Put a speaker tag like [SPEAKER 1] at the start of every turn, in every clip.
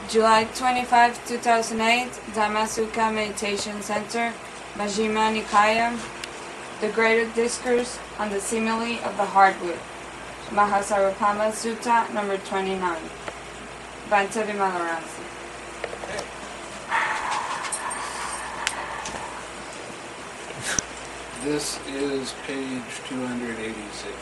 [SPEAKER 1] July 25, 2008, Dhammasuka Meditation Center, Majjhima Nikaya, the Greater Discourse on the Simile of the Heartwood, Mahāsāropama Sutta number 29, Bhante Vimalaramsi.
[SPEAKER 2] This is page 286.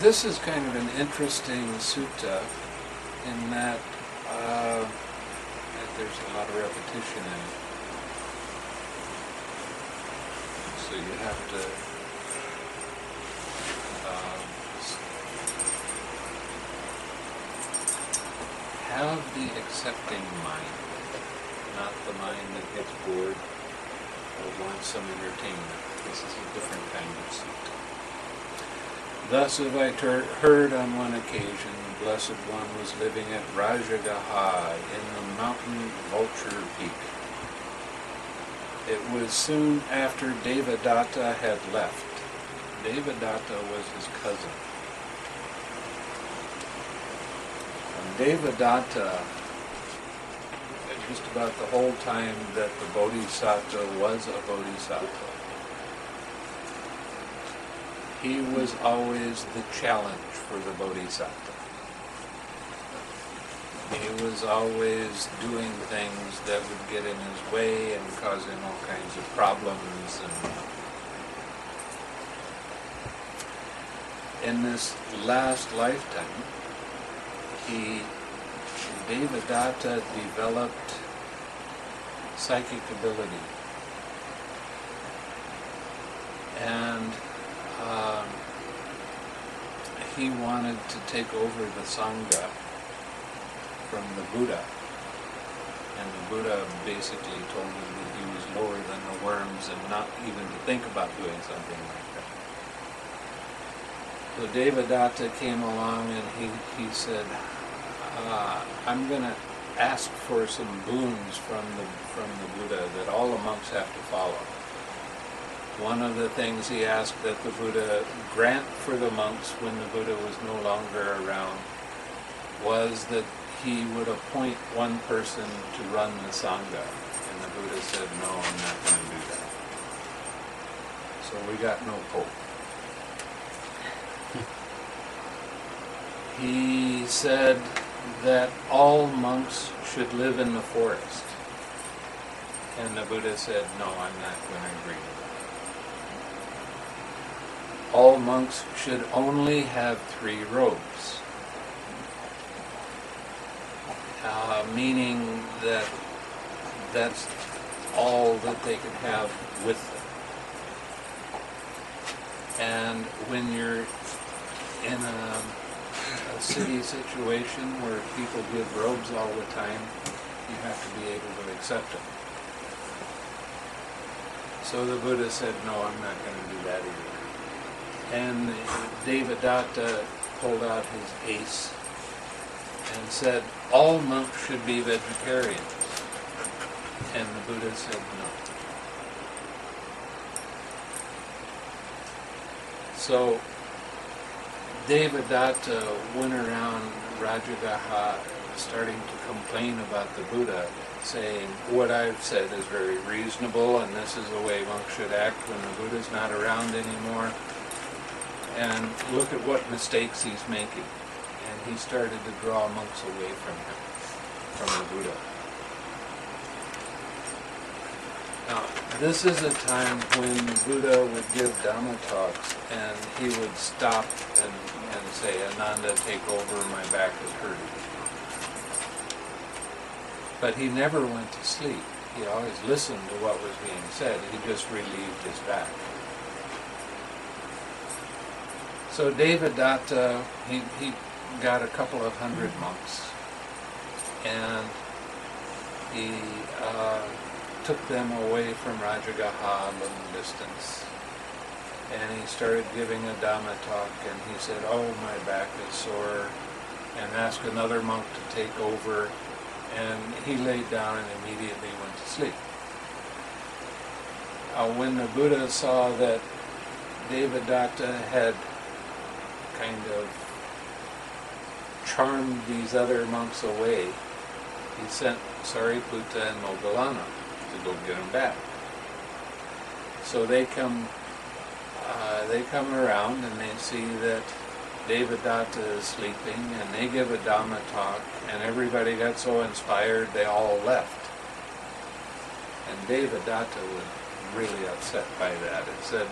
[SPEAKER 2] This is kind of an interesting sutta in that there's a lot of repetition in it. So you have to have the accepting mind, not the mind that gets bored or wants some entertainment. This is a different kind of sutta. Thus have I heard on one occasion, the Blessed One was living at Rajagaha in the mountain Vulture Peak. It was soon after Devadatta had left. Devadatta was his cousin. And Devadatta, just about the whole time that the Bodhisattva was a Bodhisattva, he was always the challenge for the Bodhisattva. He was always doing things that would get in his way and cause him all kinds of problems. And in this last lifetime, Devadatta developed psychic ability. And he wanted to take over the Sangha from the Buddha. And the Buddha basically told him that he was lower than the worms and not even to think about doing something like that. So Devadatta came along and he said, I'm going to ask for some boons from the Buddha that all the monks have to follow. One of the things he asked that the Buddha grant for the monks when the Buddha was no longer around was that he would appoint one person to run the Sangha. And the Buddha said, no, I'm not going to do that. So we got no pope. He said that all monks should live in the forest. And the Buddha said, no, I'm not going to agree to that. All monks should only have 3 robes. Meaning that that's all that they can have with them. And when you're in a city situation where people give robes all the time, you have to be able to accept them. So the Buddha said, no, I'm not going to do that either. And Devadatta pulled out his ace and said, all monks should be vegetarians. And the Buddha said no. So Devadatta went around Rajagaha starting to complain about the Buddha, saying, what I've said is very reasonable and this is the way monks should act when the Buddha's not around anymore. And look at what mistakes he's making. And he started to draw monks away from him, from the Buddha. Now, this is a time when the Buddha would give Dhamma talks and he would stop and say, Ananda, take over, my back is hurting. But he never went to sleep. He always listened to what was being said. He just relieved his back. So Devadatta, he got a couple of 100 monks, and he took them away from Rajagaha a little distance, and he started giving a Dhamma talk, and he said, oh, my back is sore, and asked another monk to take over, and he laid down and immediately went to sleep. When the Buddha saw that Devadatta had kind of charmed these other monks away, he sent Sariputta and Moggallana to go get them back. So they come around and they see that Devadatta is sleeping, and they give a Dhamma talk, and everybody got so inspired they all left. And Devadatta was really upset by that. It said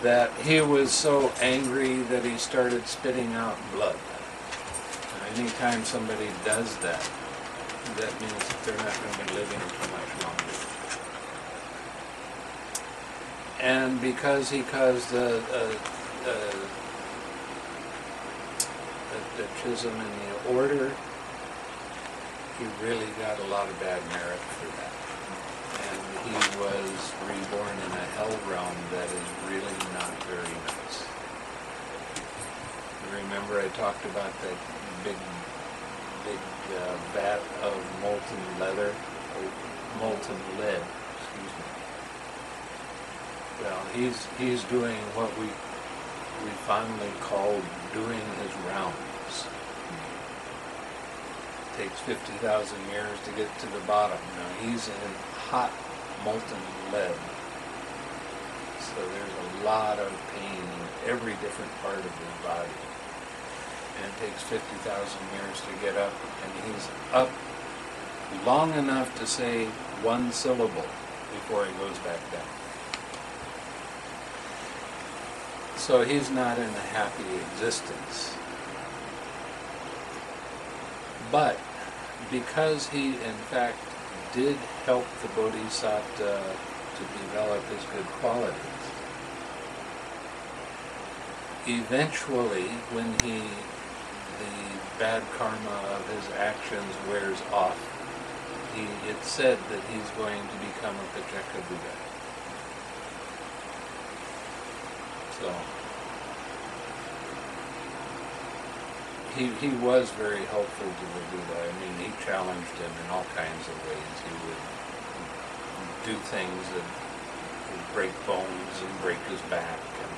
[SPEAKER 2] that he was so angry that he started spitting out blood. And anytime somebody does that, that means that they're not going to be living too much longer. And because he caused a schism in the order, he really got a lot of bad merit for that. And he was reborn in a hell realm that is really not very nice. Remember I talked about that big vat of molten lead, excuse me. Well, he's doing what we fondly call doing his rounds. It takes 50,000 years to get to the bottom. Now he's in hot molten lead, so there's a lot of pain in every different part of his body, and it takes 50,000 years to get up, and he's up long enough to say one syllable before he goes back down. So he's not in a happy existence. But because he, in fact, did help the Bodhisattva to develop his good qualities, eventually, when the bad karma of his actions wears off, it's said that he's going to become a Pacceka Buddha. So he was very helpful to the Buddha. I mean, he challenged him in all kinds of ways. He would do things that would break bones and break his back. And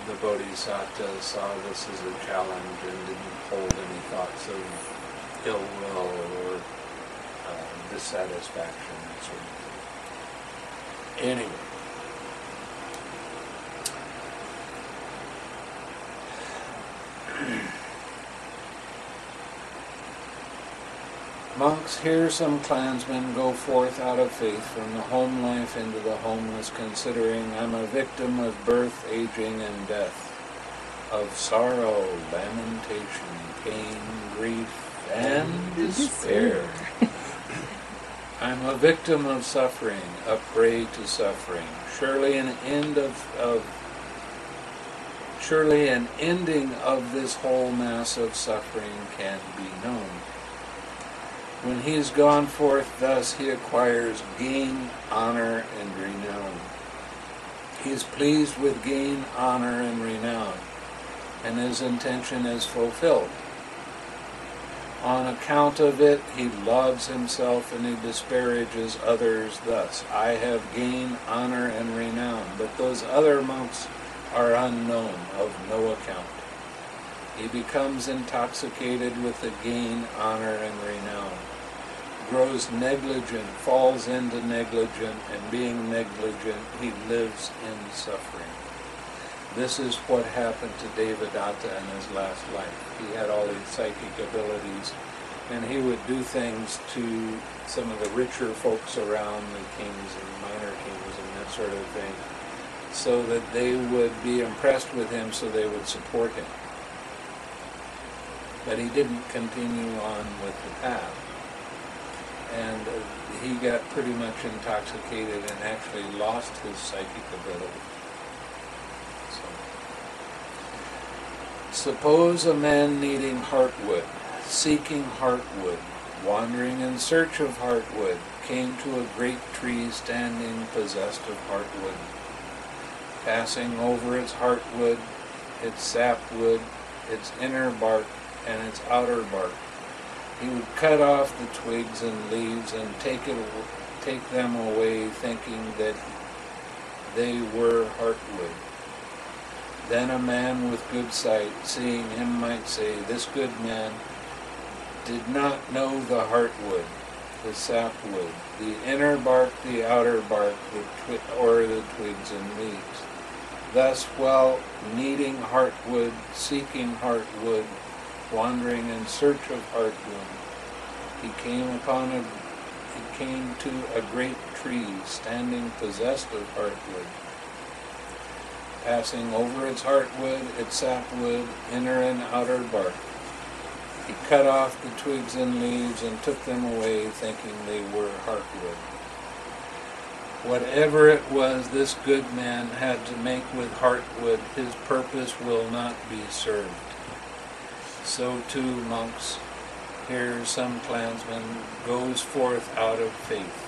[SPEAKER 2] the Bodhisattva saw this as a challenge and didn't hold any thoughts of ill will or dissatisfaction, that sort of thing. Anyway. Monks, hear some clansmen go forth out of faith from the home life into the homeless, considering I'm a victim of birth, aging, and death, of sorrow, lamentation, pain, grief, and despair. I'm a victim of suffering, a prey to suffering. Surely an ending of this whole mass of suffering can be known. When he is gone forth thus, he acquires gain, honor, and renown. He is pleased with gain, honor, and renown, and his intention is fulfilled. On account of it, he lauds himself and he disparages others thus. I have gain, honor, and renown, but those other monks are unknown, of no account. He becomes intoxicated with the gain, honor, and renown, grows negligent, falls into negligent, and being negligent, he lives in suffering. This is what happened to Devadatta in his last life. He had all these psychic abilities, and he would do things to some of the richer folks around, the kings and minor kings and that sort of thing, so that they would be impressed with him, so they would support him. But he didn't continue on with the path. And he got pretty much intoxicated and actually lost his psychic ability. Suppose a man needing heartwood, seeking heartwood, wandering in search of heartwood, came to a great tree standing possessed of heartwood. Passing over its heartwood, its sapwood, its inner bark, and its outer bark, he would cut off the twigs and leaves and take them away, thinking that they were heartwood. Then a man with good sight, seeing him, might say, "This good man did not know the heartwood, the sapwood, the inner bark, the outer bark, or the twigs and leaves." Thus, while needing heartwood, seeking heartwood, wandering in search of heartwood, he came to a great tree, standing possessed of heartwood. Passing over its heartwood, its sapwood, inner and outer bark, he cut off the twigs and leaves and took them away, thinking they were heartwood. Whatever it was this good man had to make with heartwood, his purpose will not be served. So too, monks, here some clansman goes forth out of faith.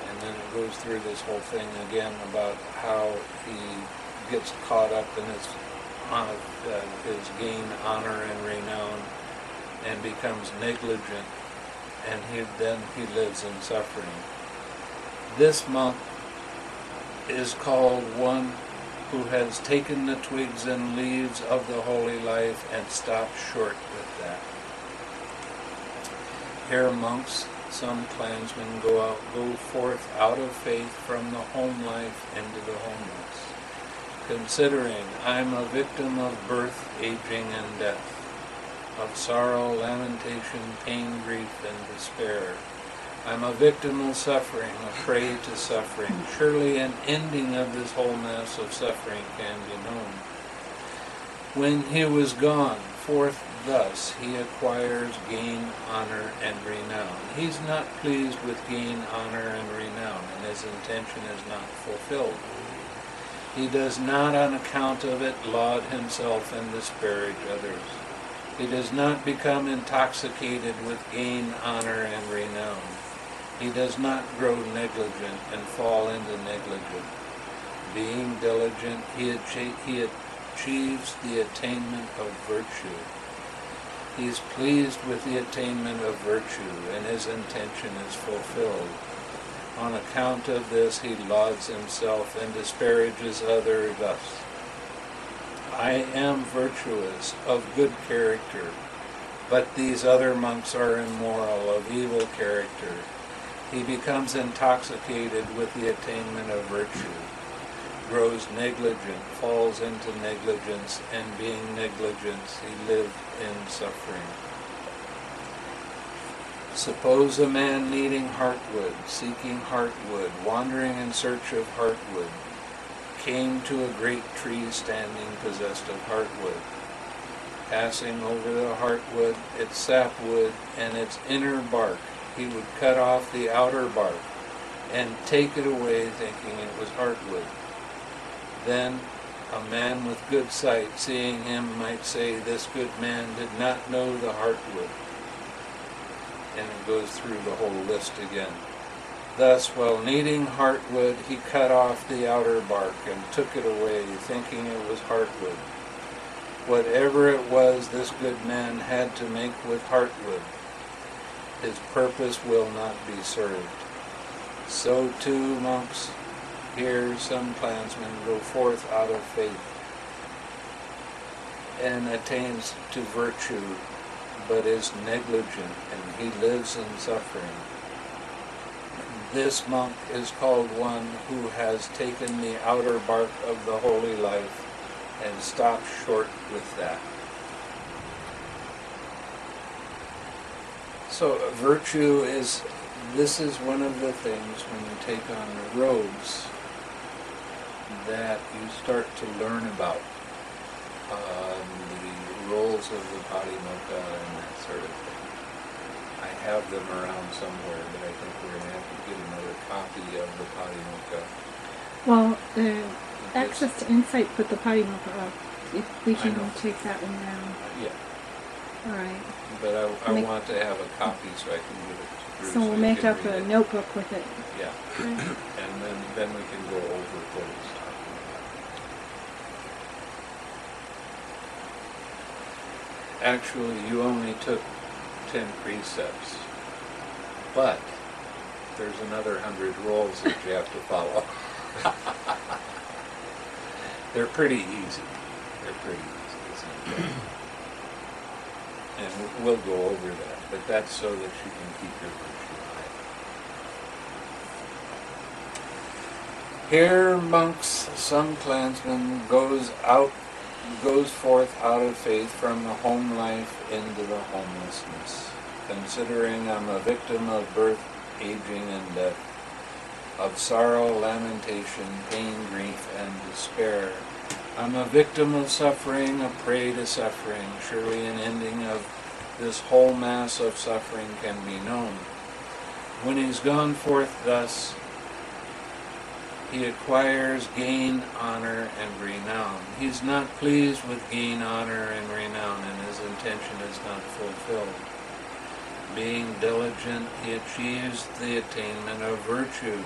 [SPEAKER 2] And then it goes through this whole thing again about how he gets caught up in his gain, honor, and renown, and becomes negligent, and then he lives in suffering. This monk is called one who has taken the twigs and leaves of the holy life and stopped short with that. Here, monks, some clansmen go forth out of faith from the home life into the homeless, considering, "I'm a victim of birth, aging, and death, of sorrow, lamentation, pain, grief, and despair. I'm a victim of suffering, a prey to suffering. Surely an ending of this whole mass of suffering can be known." When he was gone forth thus, he acquires gain, honor, and renown. He's not pleased with gain, honor, and renown, and his intention is not fulfilled. He does not on account of it laud himself and disparage others. He does not become intoxicated with gain, honor, and renown. He does not grow negligent and fall into negligence. Being diligent, he achieves the attainment of virtue. He is pleased with the attainment of virtue, and his intention is fulfilled. On account of this, he lauds himself and disparages others thus: "I am virtuous, of good character, but these other monks are immoral, of evil character." He becomes intoxicated with the attainment of virtue, grows negligent, falls into negligence, and being negligent, he lives in suffering. Suppose a man needing heartwood, seeking heartwood, wandering in search of heartwood, came to a great tree standing possessed of heartwood. Passing over the heartwood, its sapwood, and its inner bark, he would cut off the outer bark and take it away, thinking it was heartwood. Then a man with good sight, seeing him, might say, "This good man did not know the heartwood." And it goes through the whole list again. Thus, while needing heartwood, he cut off the outer bark and took it away, thinking it was heartwood. Whatever it was this good man had to make with heartwood, his purpose will not be served. So too, monks, here some clansmen go forth out of faith and attains to virtue, but is negligent, and he lives in suffering. This monk is called one who has taken the outer bark of the holy life and stopped short with that. So virtue is one of the things when you take on the robes that you start to learn about the roles of the Patimokkha and that sort of thing. I have them around somewhere, but I think we're going to have to get another copy of the Patimokkha.
[SPEAKER 3] Well, the Access to Insight put the Patimokkha up. If we can take that one down.
[SPEAKER 2] Yeah.
[SPEAKER 3] All right.
[SPEAKER 2] But I want to have a copy so I can give it to Bruce.
[SPEAKER 3] So we'll make up a notebook with it.
[SPEAKER 2] Yeah.
[SPEAKER 3] Okay.
[SPEAKER 2] And then we can go over what he's talking about. Actually, you only took 10 precepts, but there's another 100 rules that you have to follow. They're pretty easy. They're pretty easy. It's not bad. And we'll go over that, but that's so that you can keep your virtue high. Here, monks, some clansman goes forth out of faith from the home life into the homelessness, considering I'm a victim of birth, aging, and death, of sorrow, lamentation, pain, grief, and despair. I'm a victim of suffering, a prey to suffering. Surely an ending of this whole mass of suffering can be known. When he's gone forth thus, he acquires gain, honor, and renown. He's not pleased with gain, honor, and renown, and his intention is not fulfilled. Being diligent, he achieves the attainment of virtue.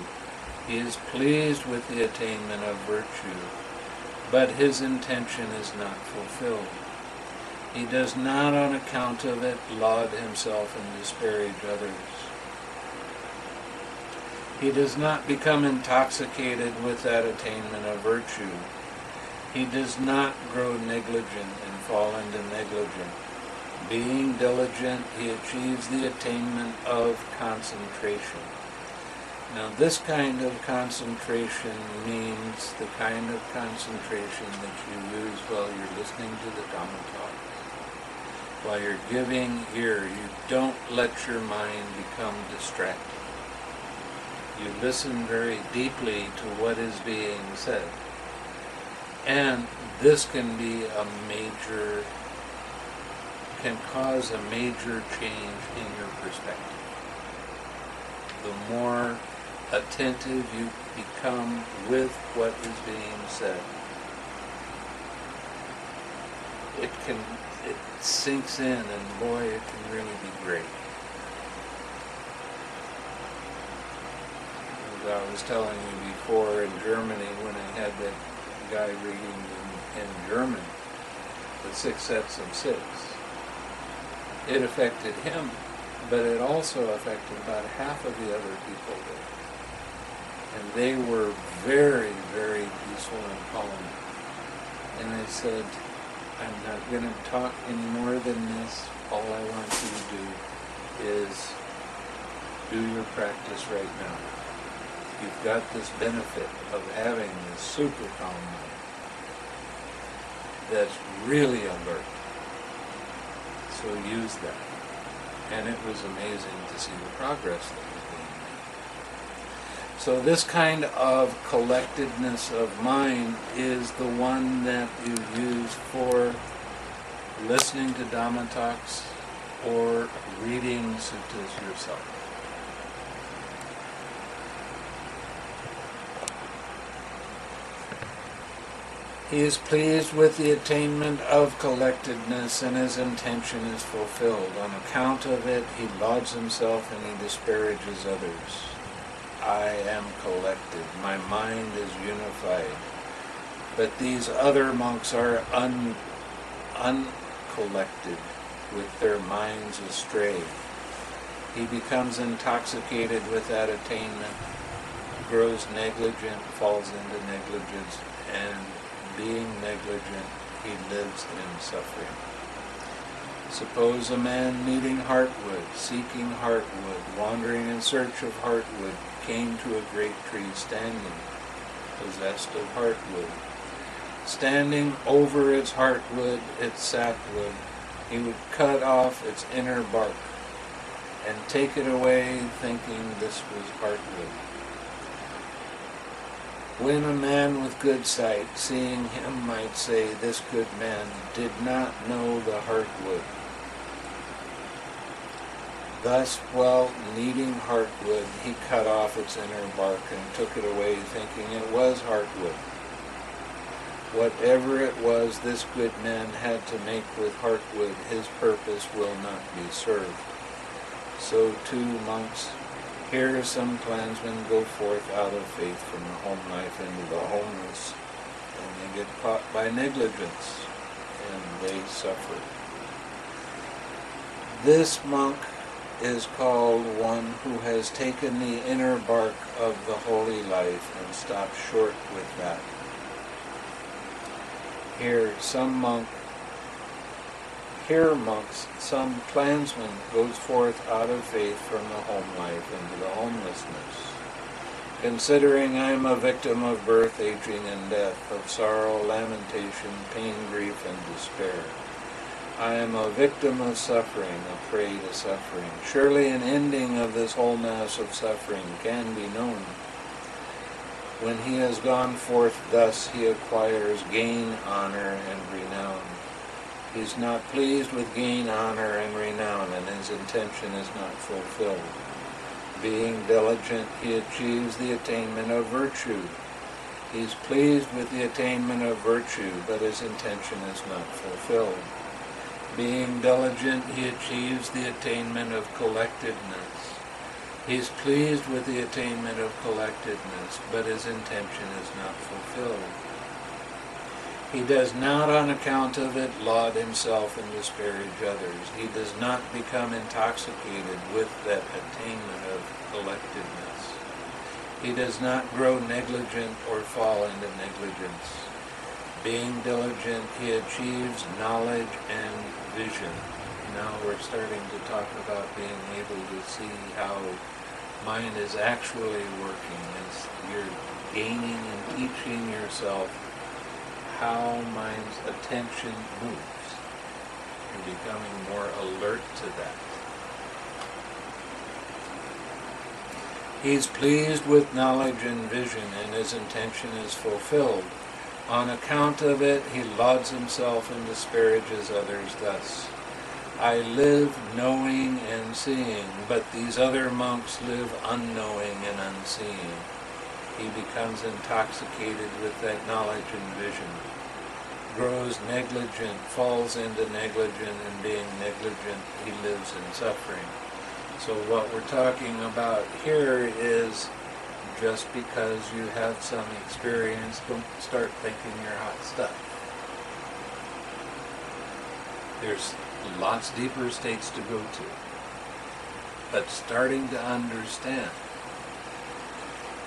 [SPEAKER 2] He is pleased with the attainment of virtue, but his intention is not fulfilled. He does not on account of it laud himself and disparage others. He does not become intoxicated with that attainment of virtue. He does not grow negligent and fall into negligence. Being diligent, he achieves the attainment of concentration. Now, this kind of concentration means the kind of concentration that you use while you're listening to the Dhamma talk. While you're giving ear, you don't let your mind become distracted. You listen very deeply to what is being said. And this can cause a major change in your perspective. The more attentive you become with what is being said, it sinks in, and boy, it can really be great. As I was telling you before, in Germany, when I had that guy reading in German, the 6 sets of 6, it affected him, but it also affected about half of the other people there. And they were very, very peaceful and calm. And I said, I'm not going to talk any more than this. All I want you to do is do your practice right now. You've got this benefit of having this super calm mind that's really alert. So use that. And it was amazing to see the progress that was being made. So this kind of collectedness of mind is the one that you use for listening to Dhamma talks or reading suttas yourself. He is pleased with the attainment of collectedness, and his intention is fulfilled. On account of it, he lauds himself and he disparages others. I am collected. My mind is unified. But these other monks are uncollected, with their minds astray. He becomes intoxicated with that attainment, grows negligent, falls into negligence, and being negligent, he lives in suffering. Suppose a man needing heartwood, seeking heartwood, wandering in search of heartwood, came to a great tree standing, possessed of heartwood. Standing over its heartwood, its sapwood, he would cut off its inner bark and take it away, thinking this was heartwood. When a man with good sight, seeing him, might say, this good man did not know the heartwood. Thus, while needing heartwood, he cut off its inner bark and took it away, thinking it was heartwood. Whatever it was this good man had to make with heartwood, his purpose will not be served. So too, monks, here some clansmen go forth out of faith from the home life into the homeless, and they get caught by negligence, and they suffer. This monk is called one who has taken the inner bark of the holy life and stopped short with that. Here, monks, some clansman goes forth out of faith from the home life into the homelessness. Considering I am a victim of birth, aging, and death, of sorrow, lamentation, pain, grief, and despair. I am a victim of suffering, a prey to suffering. Surely an ending of this whole mass of suffering can be known. When he has gone forth thus, he acquires gain, honor, and renown. He is not pleased with gain, honor, and renown, and his intention is not fulfilled. Being diligent, he achieves the attainment of virtue. He is pleased with the attainment of virtue, but his intention is not fulfilled. Being diligent, he achieves the attainment of collectedness. He is pleased with the attainment of collectedness, but his intention is not fulfilled. He does not on account of it laud himself and disparage others. He does not become intoxicated with that attainment of collectedness. He does not grow negligent or fall into negligence. Being diligent, he achieves knowledge and vision. Now we're starting to talk about being able to see how mind is actually working as you're gaining and teaching yourself how mind's attention moves. You're becoming more alert to that. He's pleased with knowledge and vision, and his intention is fulfilled. On account of it, he lauds himself and disparages others thus. I live knowing and seeing, but these other monks live unknowing and unseeing. He becomes intoxicated with that knowledge and vision, grows negligent, falls into negligent, and being negligent, he lives in suffering. So what we're talking about here is just because you have some experience, don't start thinking you're hot stuff. There's lots deeper states to go to. But starting to understand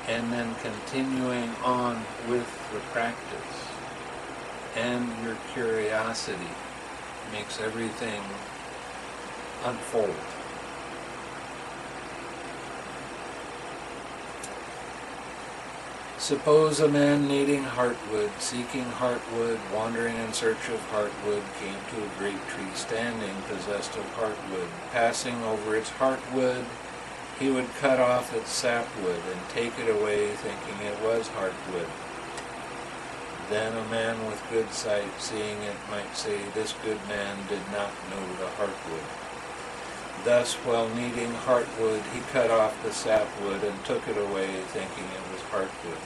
[SPEAKER 2] and then continuing on with the practice and your curiosity makes everything unfold. Suppose a man needing heartwood, seeking heartwood, wandering in search of heartwood, came to a great tree standing, possessed of heartwood. Passing over its heartwood, he would cut off its sapwood and take it away, thinking it was heartwood. Then a man with good sight, seeing it, might say, this good man did not know the heartwood. Thus, while needing heartwood, he cut off the sapwood and took it away, thinking it was heartwood.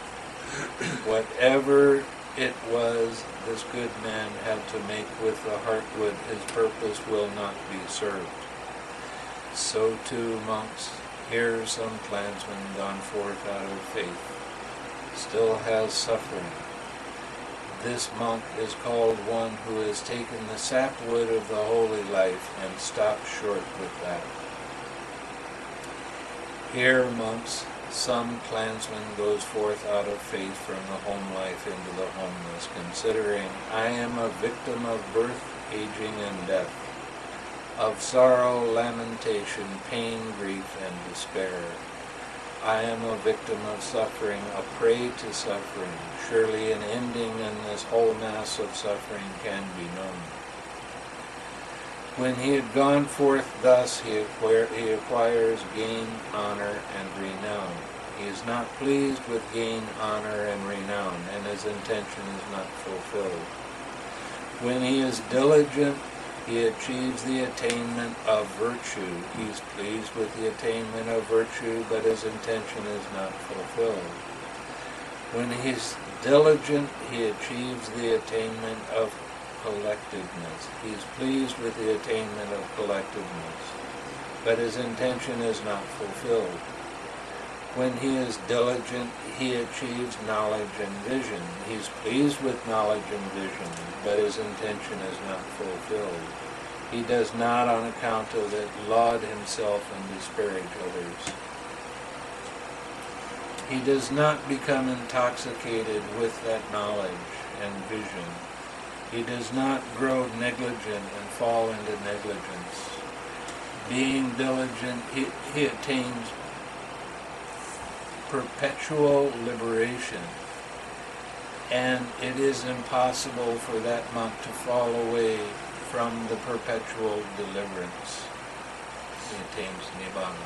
[SPEAKER 2] Whatever it was this good man had to make with the heartwood, his purpose will not be served. So too, monks, here some clansman gone forth out of faith still has suffering. This monk is called one who has taken the sapwood of the holy life and stopped short with that. Here, monks, some clansman goes forth out of faith from the home life into the homeless, considering I am a victim of birth, aging, and death, of sorrow, lamentation, pain, grief, and despair. I am a victim of suffering, a prey to suffering. Surely an ending in this whole mass of suffering can be known. When he had gone forth thus, he acquires gain, honor, and renown. He is not pleased with gain, honor, and renown, and his intention is not fulfilled. When he is diligent, he achieves the attainment of virtue. He is pleased with the attainment of virtue, but his intention is not fulfilled. When he is diligent, he achieves the attainment of collectedness. He is pleased with the attainment of collectedness, but his intention is not fulfilled. When he is diligent, he achieves knowledge and vision. He is pleased with knowledge and vision, but his intention is not fulfilled. He does not, on account of it, laud himself and disparage others. He does not become intoxicated with that knowledge and vision. He does not grow negligent and fall into negligence. Being diligent, he attains perpetual liberation, and it is impossible for that monk to fall away from the perpetual deliverance. He attains Nibbana.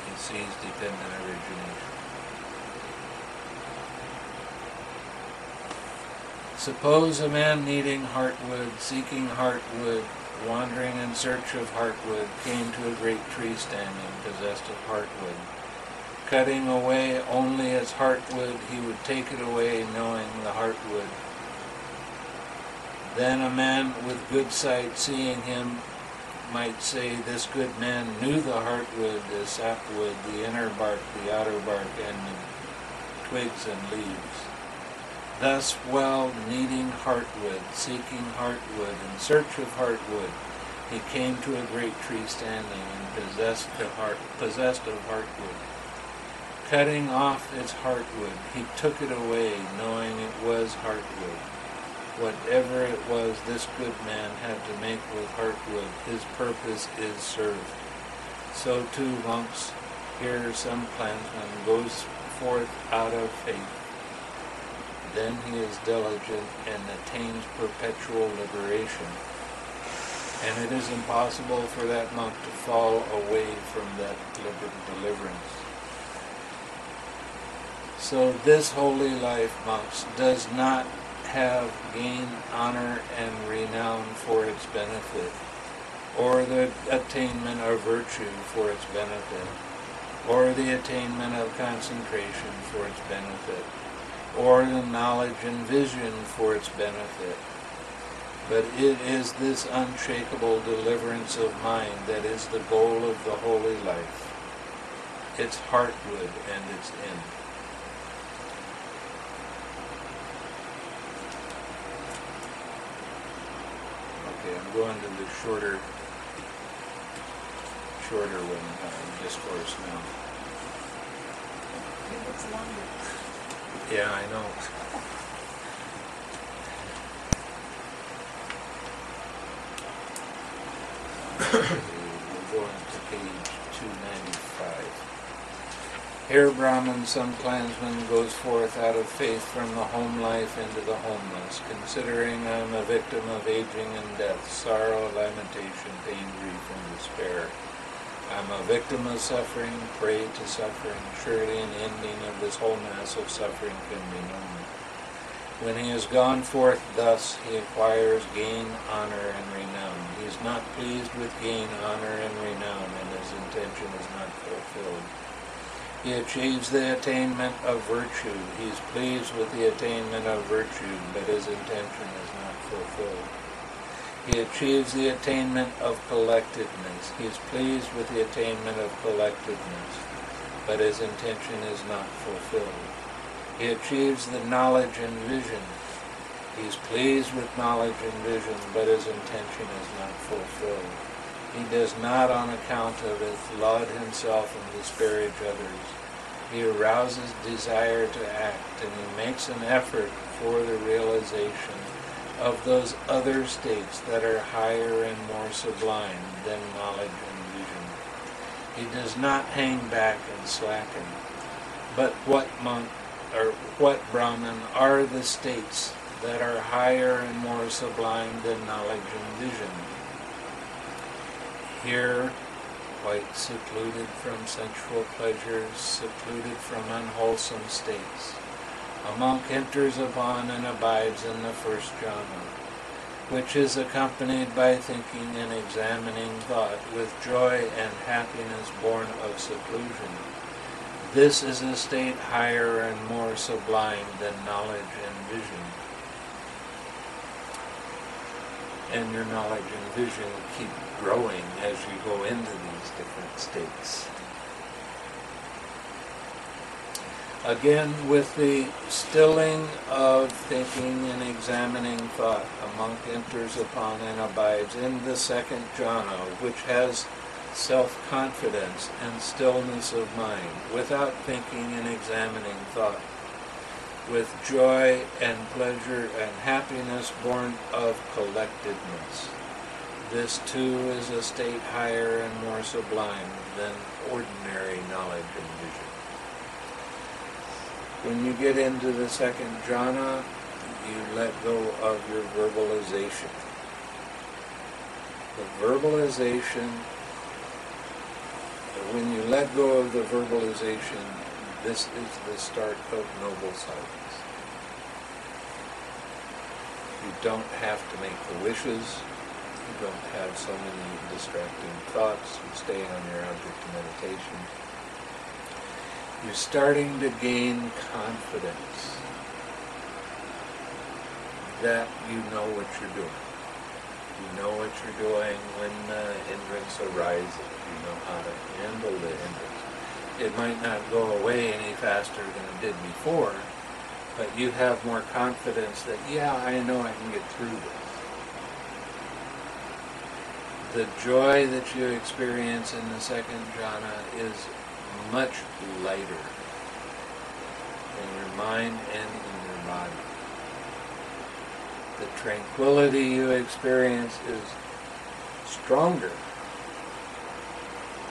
[SPEAKER 2] He sees dependent origination. Suppose a man needing heartwood, seeking heartwood, wandering in search of heartwood, came to a great tree standing, possessed of heartwood. Cutting away only its heartwood, he would take it away, knowing the heartwood. Then a man with good sight, seeing him, might say, this good man knew the heartwood, the sapwood, the inner bark, the outer bark, and the twigs and leaves. Thus, while needing heartwood, seeking heartwood, in search of heartwood, he came to a great tree standing and possessed of heartwood. Cutting off its heartwood, he took it away, knowing it was heartwood. Whatever it was this good man had to make with heartwood, his purpose is served. So too, monks, here some clansman goes forth out of faith. Then he is diligent and attains perpetual liberation. And it is impossible for that monk to fall away from that deliverance. So this holy life, monks, does not have gain, honor, and renown for its benefit, or the attainment of virtue for its benefit, or the attainment of concentration for its benefit, or the knowledge and vision for its benefit. But it is this unshakable deliverance of mind that is the goal of the holy life, its heartwood and its end. Okay, I'm going to the shorter one, Discourse now.
[SPEAKER 1] It's longer.
[SPEAKER 2] Yeah, I know. We're going to page 295. Here, Brahman, some clansman goes forth out of faith from the home life into the homeless, considering I am a victim of aging and death, sorrow, lamentation, pain, grief, and despair. I am a victim of suffering, prey to suffering. Surely an ending of this whole mass of suffering can be known. When he has gone forth thus, he acquires gain, honor, and renown. He is not pleased with gain, honor, and renown, and his intention is not fulfilled. He achieves the attainment of virtue. He is pleased with the attainment of virtue, but his intention is not fulfilled. He achieves the attainment of collectedness. He is pleased with the attainment of collectedness, but his intention is not fulfilled. He achieves the knowledge and vision. He is pleased with knowledge and vision, but his intention is not fulfilled. He does not, on account of it, laud himself and disparage others. He arouses desire to act, and he makes an effort for the realization of those other states that are higher and more sublime than knowledge and vision. He does not hang back and slacken. But what monk, or what Brahman, are the states that are higher and more sublime than knowledge and vision? Here, quite secluded from sensual pleasures, secluded from unwholesome states, a monk enters upon and abides in the first jhana, which is accompanied by thinking and examining thought with joy and happiness born of seclusion. This is a state higher and more sublime than knowledge and vision. And your knowledge and vision keep growing as you go into these different states. Again, with the stilling of thinking and examining thought, a monk enters upon and abides in the second jhana, which has self-confidence and stillness of mind, without thinking and examining thought. with joy and pleasure and happiness born of collectedness. This too is a state higher and more sublime than ordinary knowledge and vision. When you get into the second jhana, you let go of your verbalization. The verbalization, when you let go of the verbalization, this is the start of noble silence. You don't have to make the wishes. You don't have so many distracting thoughts. You stay on your object of meditation. You're starting to gain confidence that you know what you're doing. You know what you're doing when the hindrance arises. You know how to handle the hindrance. It might not go away any faster than it did before, but you have more confidence that, yeah, I know I can get through this. The joy that you experience in the second jhana is much lighter in your mind and in your body. The tranquility you experience is stronger,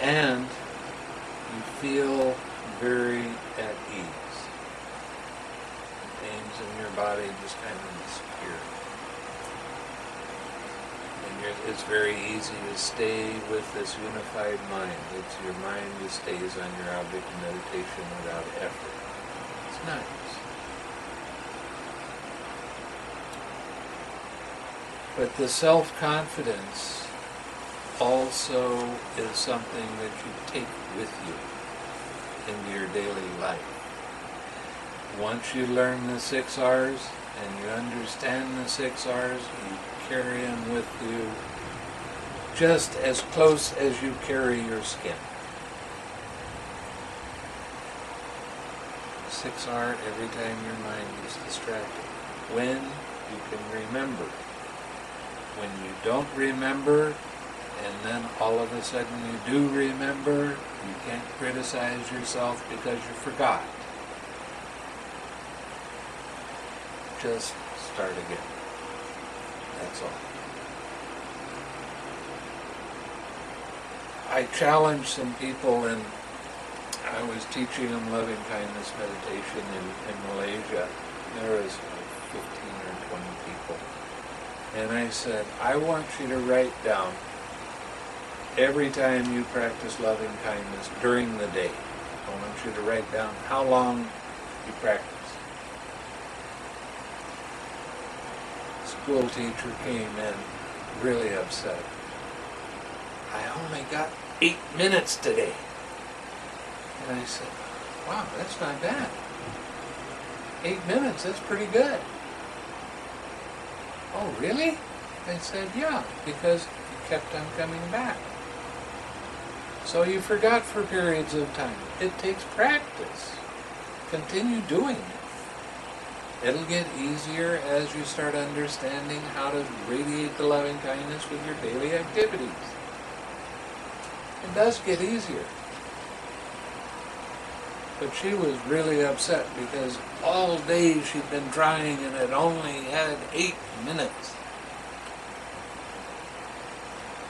[SPEAKER 2] and you feel very at ease. The pains in your body just kind of disappear. It's very easy to stay with this unified mind. It's your mind that stays on your object of meditation without effort. It's nice. But the self-confidence also is something that you take with you into your daily life. Once you learn the 6 R's and you understand the 6 R's, you carry them with you just as close as you carry your skin. 6R every time your mind is distracted. When you can remember. When you don't remember, and then all of a sudden you do remember, you can't criticize yourself because you forgot. Just start again. That's all. I challenged some people, and I was teaching them loving kindness meditation in Malaysia. There was 15 or 20 people. And I said, I want you to write down every time you practice loving kindness during the day. I want you to write down how long you practice. School teacher came in really upset. I only got 8 minutes today. And I said, wow, that's not bad. 8 minutes, that's pretty good. Oh, really? I said, yeah, because you kept on coming back. So you forgot for periods of time. It takes practice. Continue doing it. It'll get easier as you start understanding how to radiate the loving kindness with your daily activities. It does get easier. But she was really upset because all day she'd been trying and had only had 8 minutes.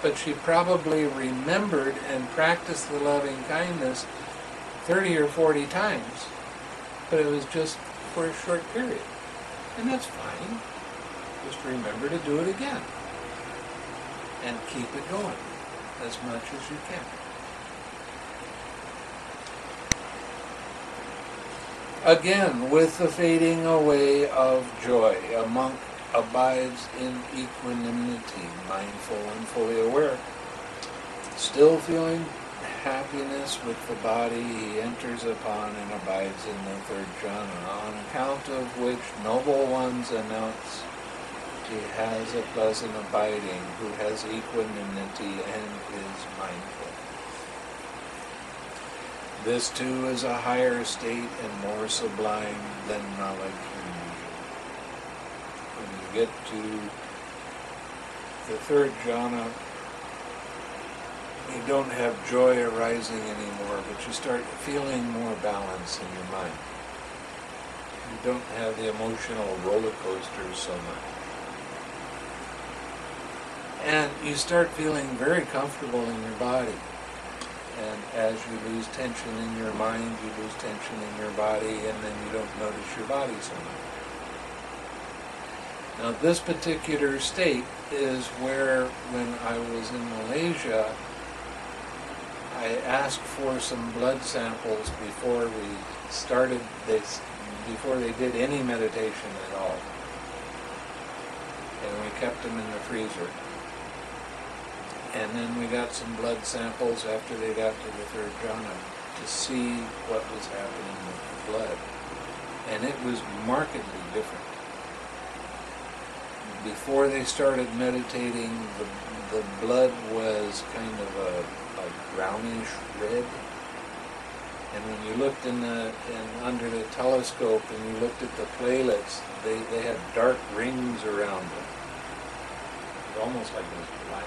[SPEAKER 2] But she probably remembered and practiced the loving kindness 30 or 40 times. But it was just for a short period. And that's fine. Just remember to do it again. And keep it going as much as you can. Again, with the fading away of joy, a monk abides in equanimity, mindful and fully aware. Still feeling happiness with the body, he enters upon and abides in the third jhana, on account of which noble ones announce he has a pleasant abiding, who has equanimity and is mindful. This too is a higher state and more sublime than knowledge and vision. When you get to the third jhana, you don't have joy arising anymore, but you start feeling more balance in your mind. You don't have the emotional roller coasters so much. And you start feeling very comfortable in your body. And as you lose tension in your mind, you lose tension in your body, and then you don't notice your body so much. Now, this particular state is where, when I was in Malaysia, I asked for some blood samples before we started this, before they did any meditation at all. And we kept them in the freezer. And then we got some blood samples after they got to the third jhana to see what was happening with the blood. And it was markedly different. Before they started meditating, the blood was kind of a brownish red. And when you looked under the telescope and you looked at the platelets, they had dark rings around them. It was almost like it was black.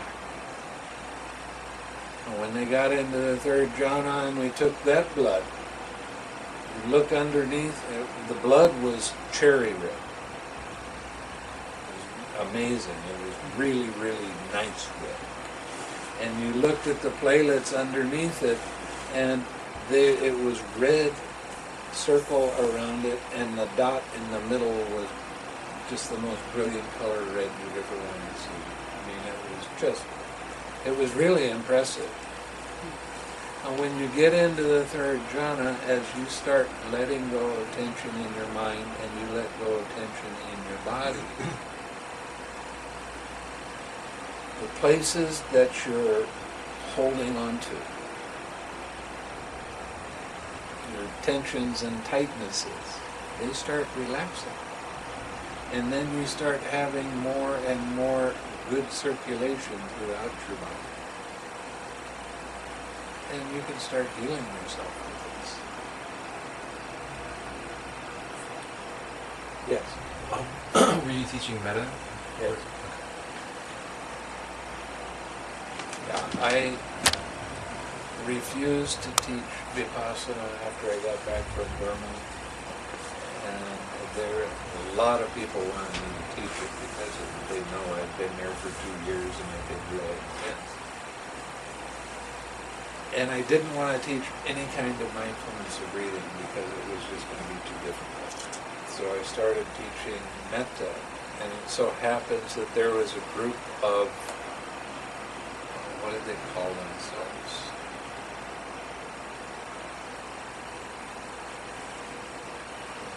[SPEAKER 2] And when they got into the third jhana and we took that blood, you look underneath, the blood was cherry red. Amazing. It was really, really nice red. And you looked at the platelets underneath it, and it was red circle around it, and the dot in the middle was just the most brilliant color red you'd ever want to see. I mean, it was really impressive. And when you get into the third jhana, as you start letting go of tension in your mind, and you let go of tension in your body, the places that you're holding on to, your tensions and tightnesses, they start relaxing. And then you start having more and more good circulation throughout your body. And you can start healing yourself with this. Yes?
[SPEAKER 4] Were you teaching metta?
[SPEAKER 2] Yes. Yeah, I refused to teach Vipassana after I got back from Burma, and there a lot of people wanted me to teach it because they know I've been there for 2 years and I've been really intense. And I didn't want to teach any kind of mindfulness of breathing because it was just going to be too difficult. So I started teaching metta, and it so happens that there was a group of, what did they call themselves?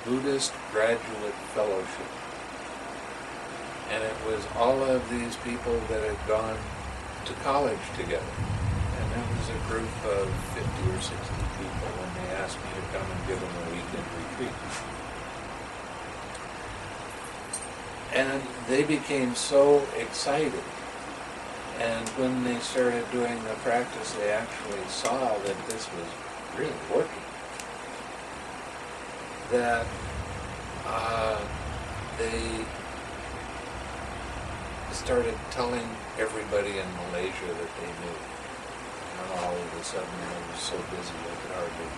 [SPEAKER 2] Buddhist Graduate Fellowship. And it was all of these people that had gone to college together. And that was a group of 50 or 60 people, and they asked me to come and give them a weekend retreat. And they became so excited. And when they started doing the practice, they actually saw that this was really working. That they started telling everybody in Malaysia that they knew. And all of a sudden I was so busy I could hardly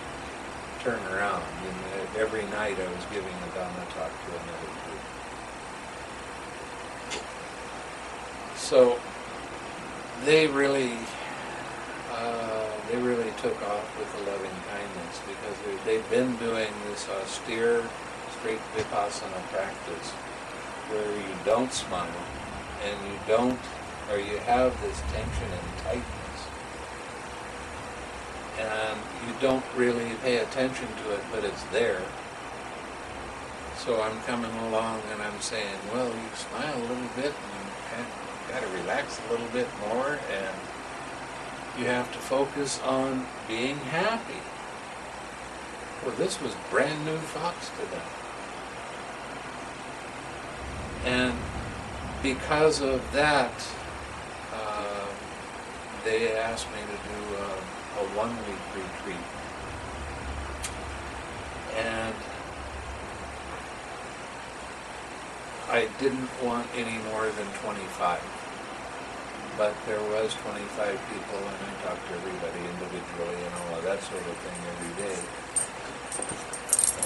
[SPEAKER 2] turn around. And every night I was giving a Dhamma talk to another group. So they really took off with the loving kindness because they've been doing this austere, straight Vipassana practice where you don't smile and you have this tension and tightness. And you don't really pay attention to it, but it's there. So I'm coming along and I'm saying, well, you smile a little bit and you got to relax a little bit more, and you have to focus on being happy. Well, this was brand new thoughts to them. And because of that, they asked me to do a 1-week retreat. And I didn't want any more than 25. But there was 25 people, and I talked to everybody individually and all of that sort of thing every day.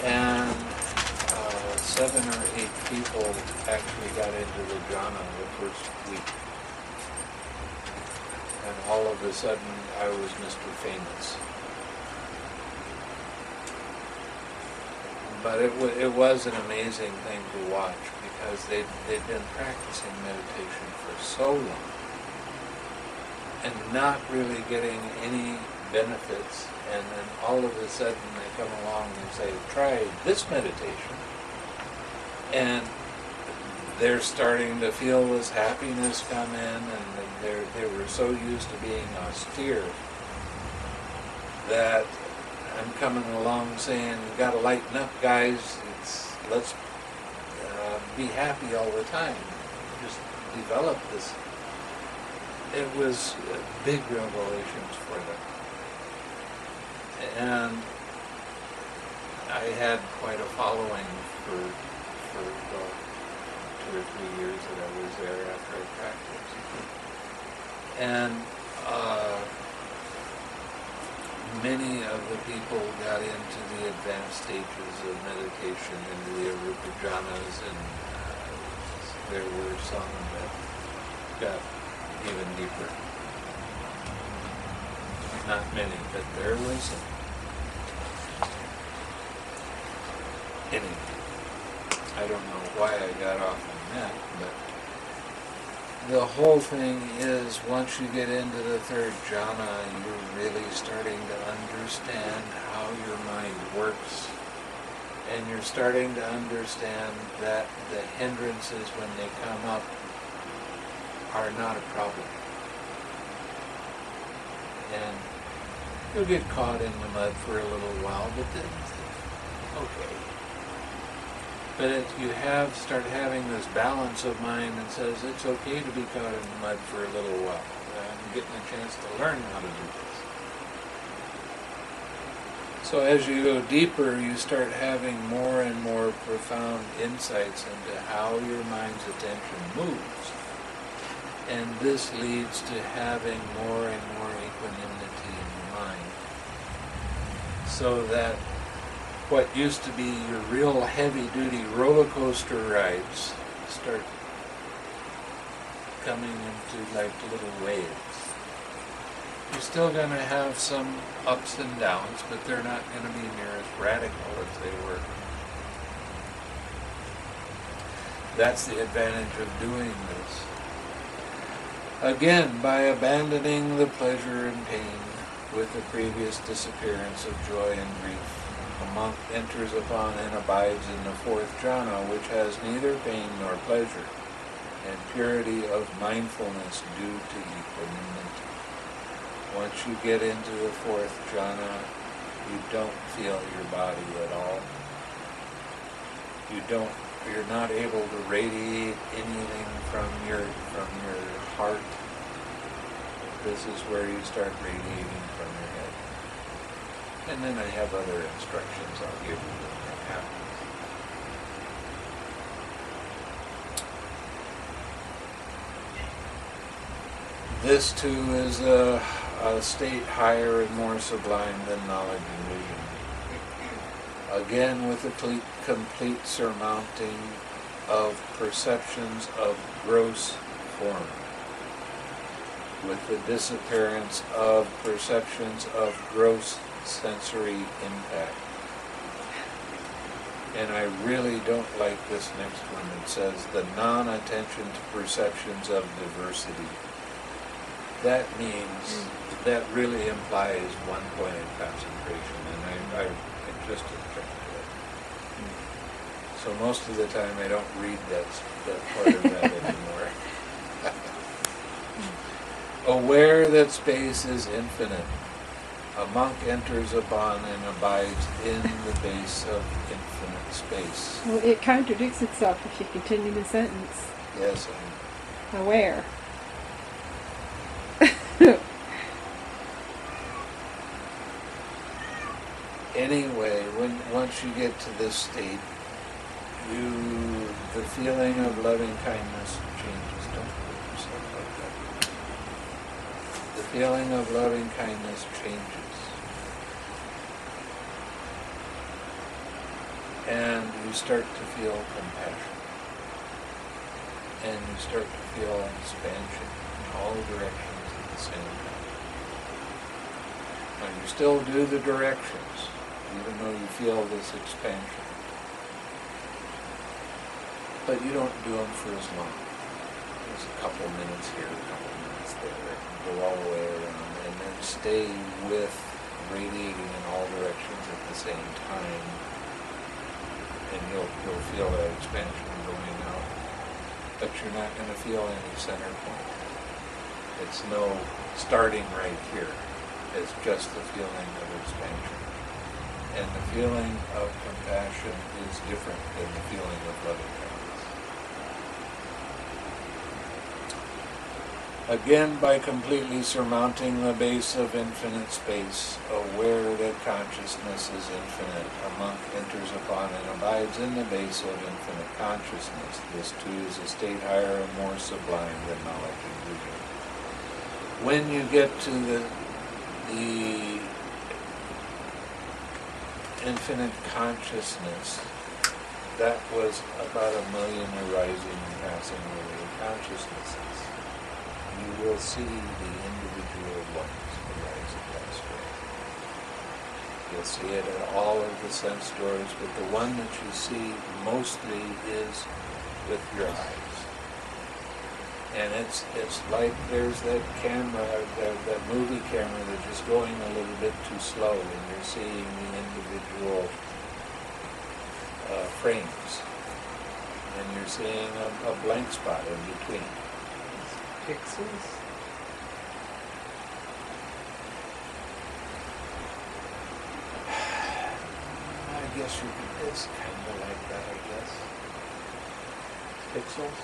[SPEAKER 2] And 7 or 8 people actually got into the jhana the first week. And all of a sudden, I was Mr. Famous. But it was an amazing thing to watch because they'd been practicing meditation for so long and not really getting any benefits, and then all of a sudden they come along and say, try this meditation, and they're starting to feel this happiness come in, and they were so used to being austere that I'm coming along saying, you got to lighten up, guys. Let's be happy all the time. Just develop this. It was big revelations for them. And I had quite a following for the 2 or 3 years that I was there after I practiced. And many of the people got into the advanced stages of meditation, into the arupa jhanas, and there were some that got even deeper. Not many, but there was some. Anyway, I don't know why I got off on that, but the whole thing is, once you get into the 3rd jhana, you're really starting to understand how your mind works, and you're starting to understand that the hindrances, when they come up, are not a problem. And you'll get caught in the mud for a little while, but then, okay. But you start having this balance of mind that says it's okay to be caught in the mud for a little while. I'm getting a chance to learn how to do this. So as you go deeper, you start having more and more profound insights into how your mind's attention moves. And this leads to having more and more equanimity in your mind. So that what used to be your real heavy-duty roller coaster rides start coming into like little waves. You're still going to have some ups and downs, but they're not going to be near as radical as they were. That's the advantage of doing this. Again, by abandoning the pleasure and pain with the previous disappearance of joy and grief, a monk enters upon and abides in the 4th jhana, which has neither pain nor pleasure, and purity of mindfulness due to equanimity. Once you get into the 4th jhana, you don't feel your body at all. You're not able to radiate anything from your heart. This is where you start radiating from your head. And then I have other instructions I'll give you when that happens. This too is a state higher and more sublime than knowledge and vision. Again, with a complete surmounting of perceptions of gross form, with the disappearance of perceptions of gross sensory impact. And I really don't like this next one. It says the non-attention to perceptions of diversity. That means, that really implies one-pointed concentration, and I just object to it. So most of the time I don't read that part of that anymore. Aware that space is infinite, a monk enters upon and abides in the base of infinite space.
[SPEAKER 3] Well, it contradicts itself if you continue the sentence.
[SPEAKER 2] Yes,
[SPEAKER 3] Aware.
[SPEAKER 2] Anyway, once you get to this state, the feeling of loving kindness changes. Don't put yourself like that. The feeling of loving kindness changes. and you start to feel compassion. And you start to feel expansion in all directions at the same time. Now you still do the directions, even though you feel this expansion. But you don't do them for as long. There's a couple minutes here, a couple minutes there, go all the way around, and then stay with radiating in all directions at the same time, and you'll feel that expansion going out, but you're not going to feel any center point. It's no starting right here. It's just the feeling of expansion. And the feeling of compassion is different than the feeling of loving kindness. Again, by completely surmounting the base of infinite space, aware that consciousness is infinite, a monk enters upon and abides in the base of infinite consciousness. This too is a state higher and more sublime than knowledge and vision. When you get to the infinite consciousness, that was about 1 million arising and passing away consciousnesses. You will see the individual ones arise and pass away. You'll see it at all of the sense doors, but the one that you see mostly is with your eyes. And it's like there's that camera, that movie camera that's just going a little bit too slow, and you're seeing the individual frames. And you're seeing a blank spot in between. Pixels? I guess you could, it's kind of like that, I guess. Pixels?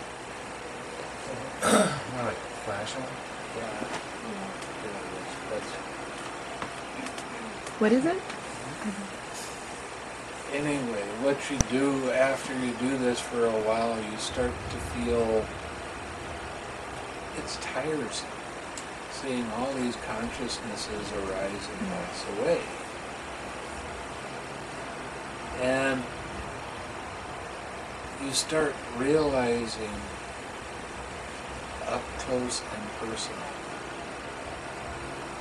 [SPEAKER 4] More like flashing.
[SPEAKER 2] Yeah. That's
[SPEAKER 3] What is it?
[SPEAKER 2] Anyway, what you do after you do this for a while, you start to feel it's tiresome, seeing all these consciousnesses arise and pass away. And you start realizing up close and personal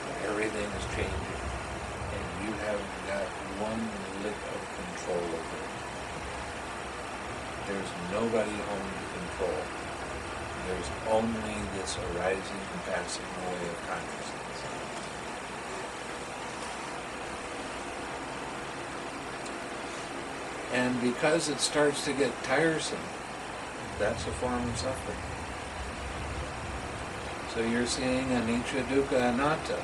[SPEAKER 2] that everything is changing, and you have got one lick of control over it. There's nobody home to control. There's only this arising and passing away of consciousness. And because it starts to get tiresome, that's a form of suffering. So you're seeing anicca, dukkha, anatta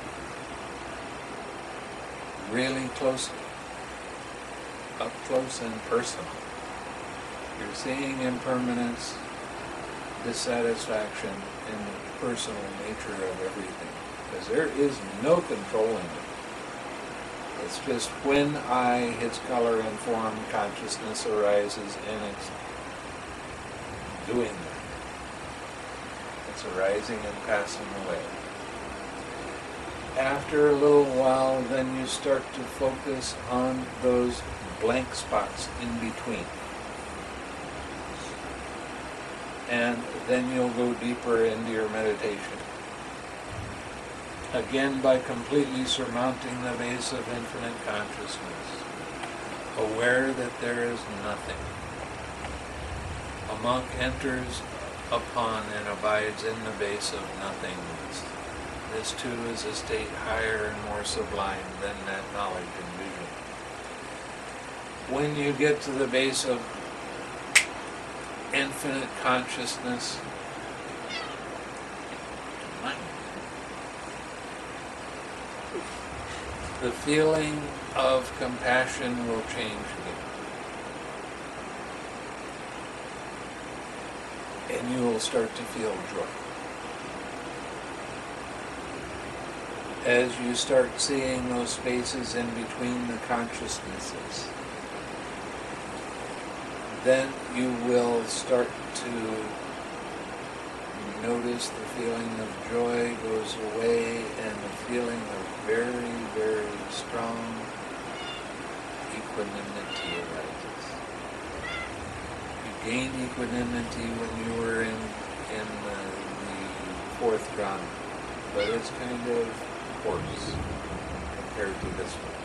[SPEAKER 2] really closely, up close and personal. You're seeing impermanence, dissatisfaction, in the personal nature of everything. Because there is no controlling it. It's just when I, its color and form, consciousness arises, and it's doing that. It's arising and passing away. After a little while, then you start to focus on those blank spots in between. And then you'll go deeper into your meditation. Again, by completely surmounting the base of infinite consciousness, aware that there is nothing. A monk enters upon and abides in the base of nothingness. This too is a state higher and more sublime than that knowledge and vision. When you get to the base of infinite consciousness, the feeling of compassion will change again. And you will start to feel joy. As you start seeing those spaces in between the consciousnesses, then you will start to notice the feeling of joy goes away and the feeling of very, very strong equanimity arises. gain equanimity when you were in the fourth jhana, but it's kind of hoarse compared to this one.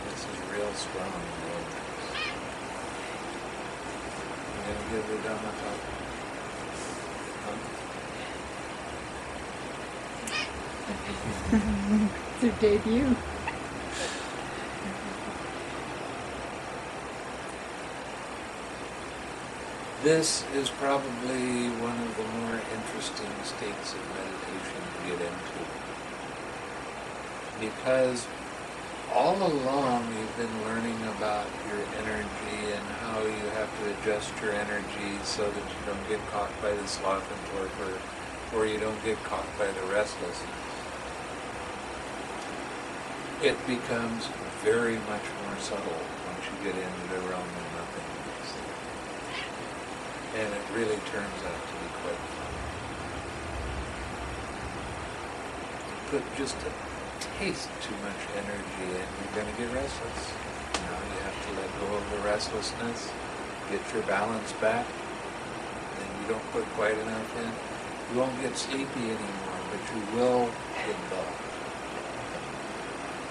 [SPEAKER 2] This is real strong. I'm going to give the Dhamma talk.
[SPEAKER 3] It's your debut.
[SPEAKER 2] This is probably one of the more interesting states of meditation to get into. Because all along you've been learning about your energy and how you have to adjust your energy so that you don't get caught by the sloth and torpor, or you don't get caught by the restlessness. It becomes very much more subtle once you get into the realm of nothingness. And it really turns out to be quite fun. Put just a taste too much energy in, you're going to get restless. Now you have to let go of the restlessness, get your balance back, and you don't put quite enough in. You won't get sleepy anymore, but you will get dull.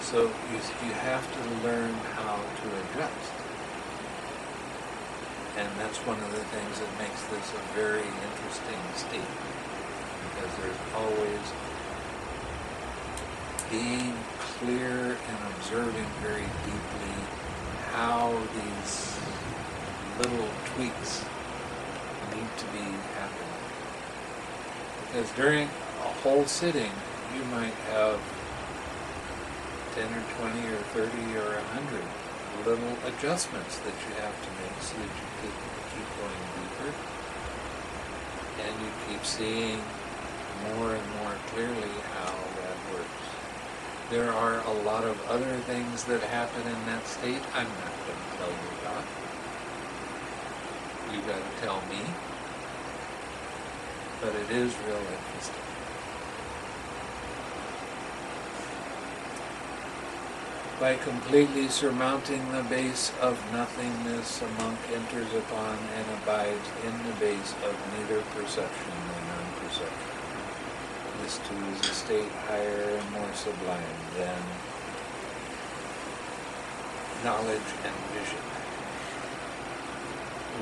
[SPEAKER 2] So you have to learn how to adjust. And that's one of the things that makes this a very interesting state. Because there's always being clear and observing very deeply how these little tweaks need to be happening. Because during a whole sitting, you might have 10 or 20 or 30 or 100 little adjustments that you have to make so that you keep going deeper. And you keep seeing more and more clearly how that works. There are a lot of other things that happen in that state I'm not going to tell you about. You got to tell me. But it is real interesting. By completely surmounting the base of nothingness, a monk enters upon and abides in the base of neither perception nor non-perception. This too is a state higher and more sublime than knowledge and vision.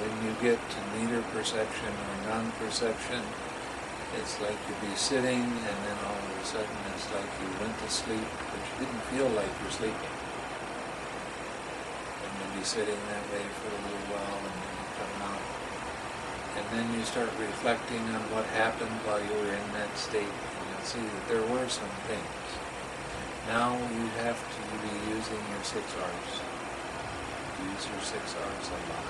[SPEAKER 2] When you get to neither perception or non-perception, it's like you'd be sitting and then all of a sudden it's like you went to sleep, but you didn't feel like you're sleeping. And you'll be sitting that way for a little while and then you come out. And then you start reflecting on what happened while you were in that state, and you'll see that there were some things. Now you have to be using your 6 R's. Use your 6 R's a lot.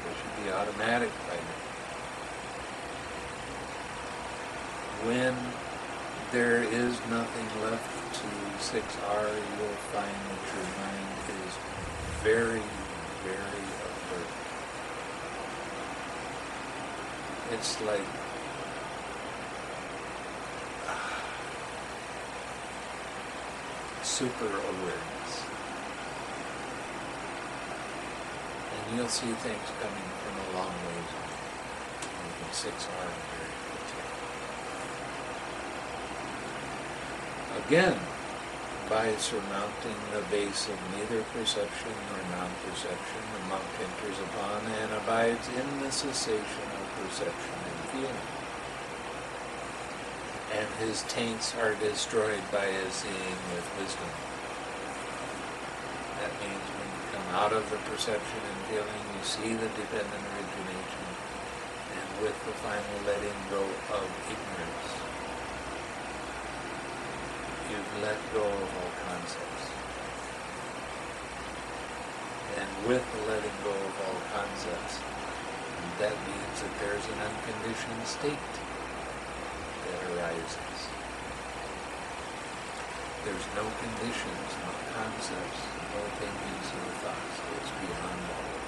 [SPEAKER 2] They should be automatic by now. When there is nothing left to 6R, you'll find that your mind is very, very alert. It's like super awareness. And you'll see things coming from a long ways away. You can 6R very quickly. Again, by surmounting the base of neither perception nor non-perception, the monk enters upon and abides in the cessation of perception and feeling. And his taints are destroyed by his seeing with wisdom. That means when you come out of the perception and feeling, you see the dependent origination, and with the final letting go of ignorance, you've let go of all concepts. And with the letting go of all concepts, that means that there's an unconditioned state that arises. There's no conditions, no concepts, no opinions, no thoughts. It's beyond all of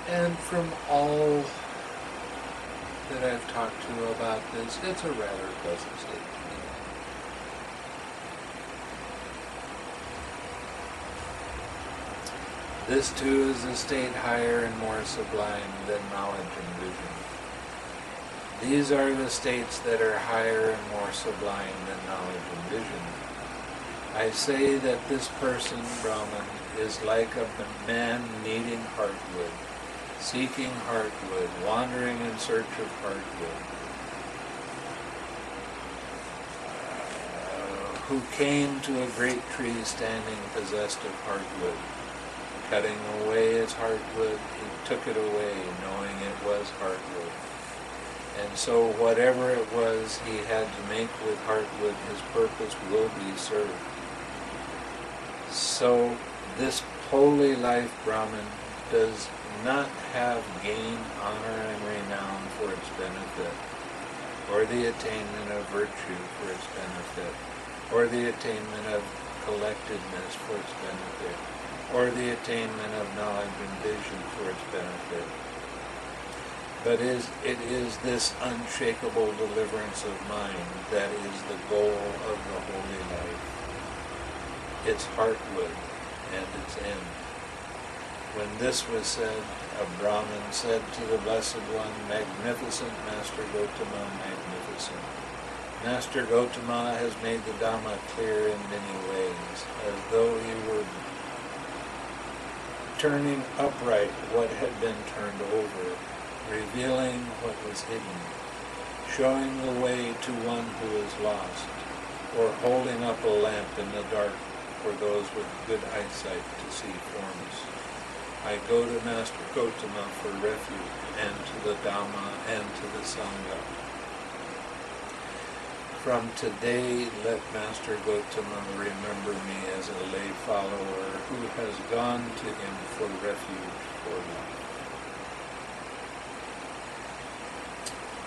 [SPEAKER 2] that. And from all that I've talked to about this, it's a rather pleasant state to be in. This too is a state higher and more sublime than knowledge and vision. These are the states that are higher and more sublime than knowledge and vision. I say that this person, Brahman, is like a man needing heartwood, seeking heartwood, wandering in search of heartwood, who came to a great tree standing possessed of heartwood. Cutting away its heartwood, he took it away, knowing it was heartwood. And so whatever it was he had to make with heartwood, his purpose will be served. So this holy life, Brahman, does not have gain, honor, and renown for its benefit, or the attainment of virtue for its benefit, or the attainment of collectedness for its benefit, or the attainment of knowledge and vision for its benefit. But it is this unshakable deliverance of mind that is the goal of the holy life. Its heartwood and its end. When this was said, a Brahmin said to the Blessed One, Magnificent Master Gotama, magnificent. Master Gotama has made the Dhamma clear in many ways, as though he were turning upright what had been turned over, revealing what was hidden, showing the way to one who is lost, or holding up a lamp in the dark for those with good eyesight to see forms. I go to Master Gotama for refuge, and to the Dhamma, and to the Sangha. From today, let Master Gotama remember me as a lay follower who has gone to him for refuge for life.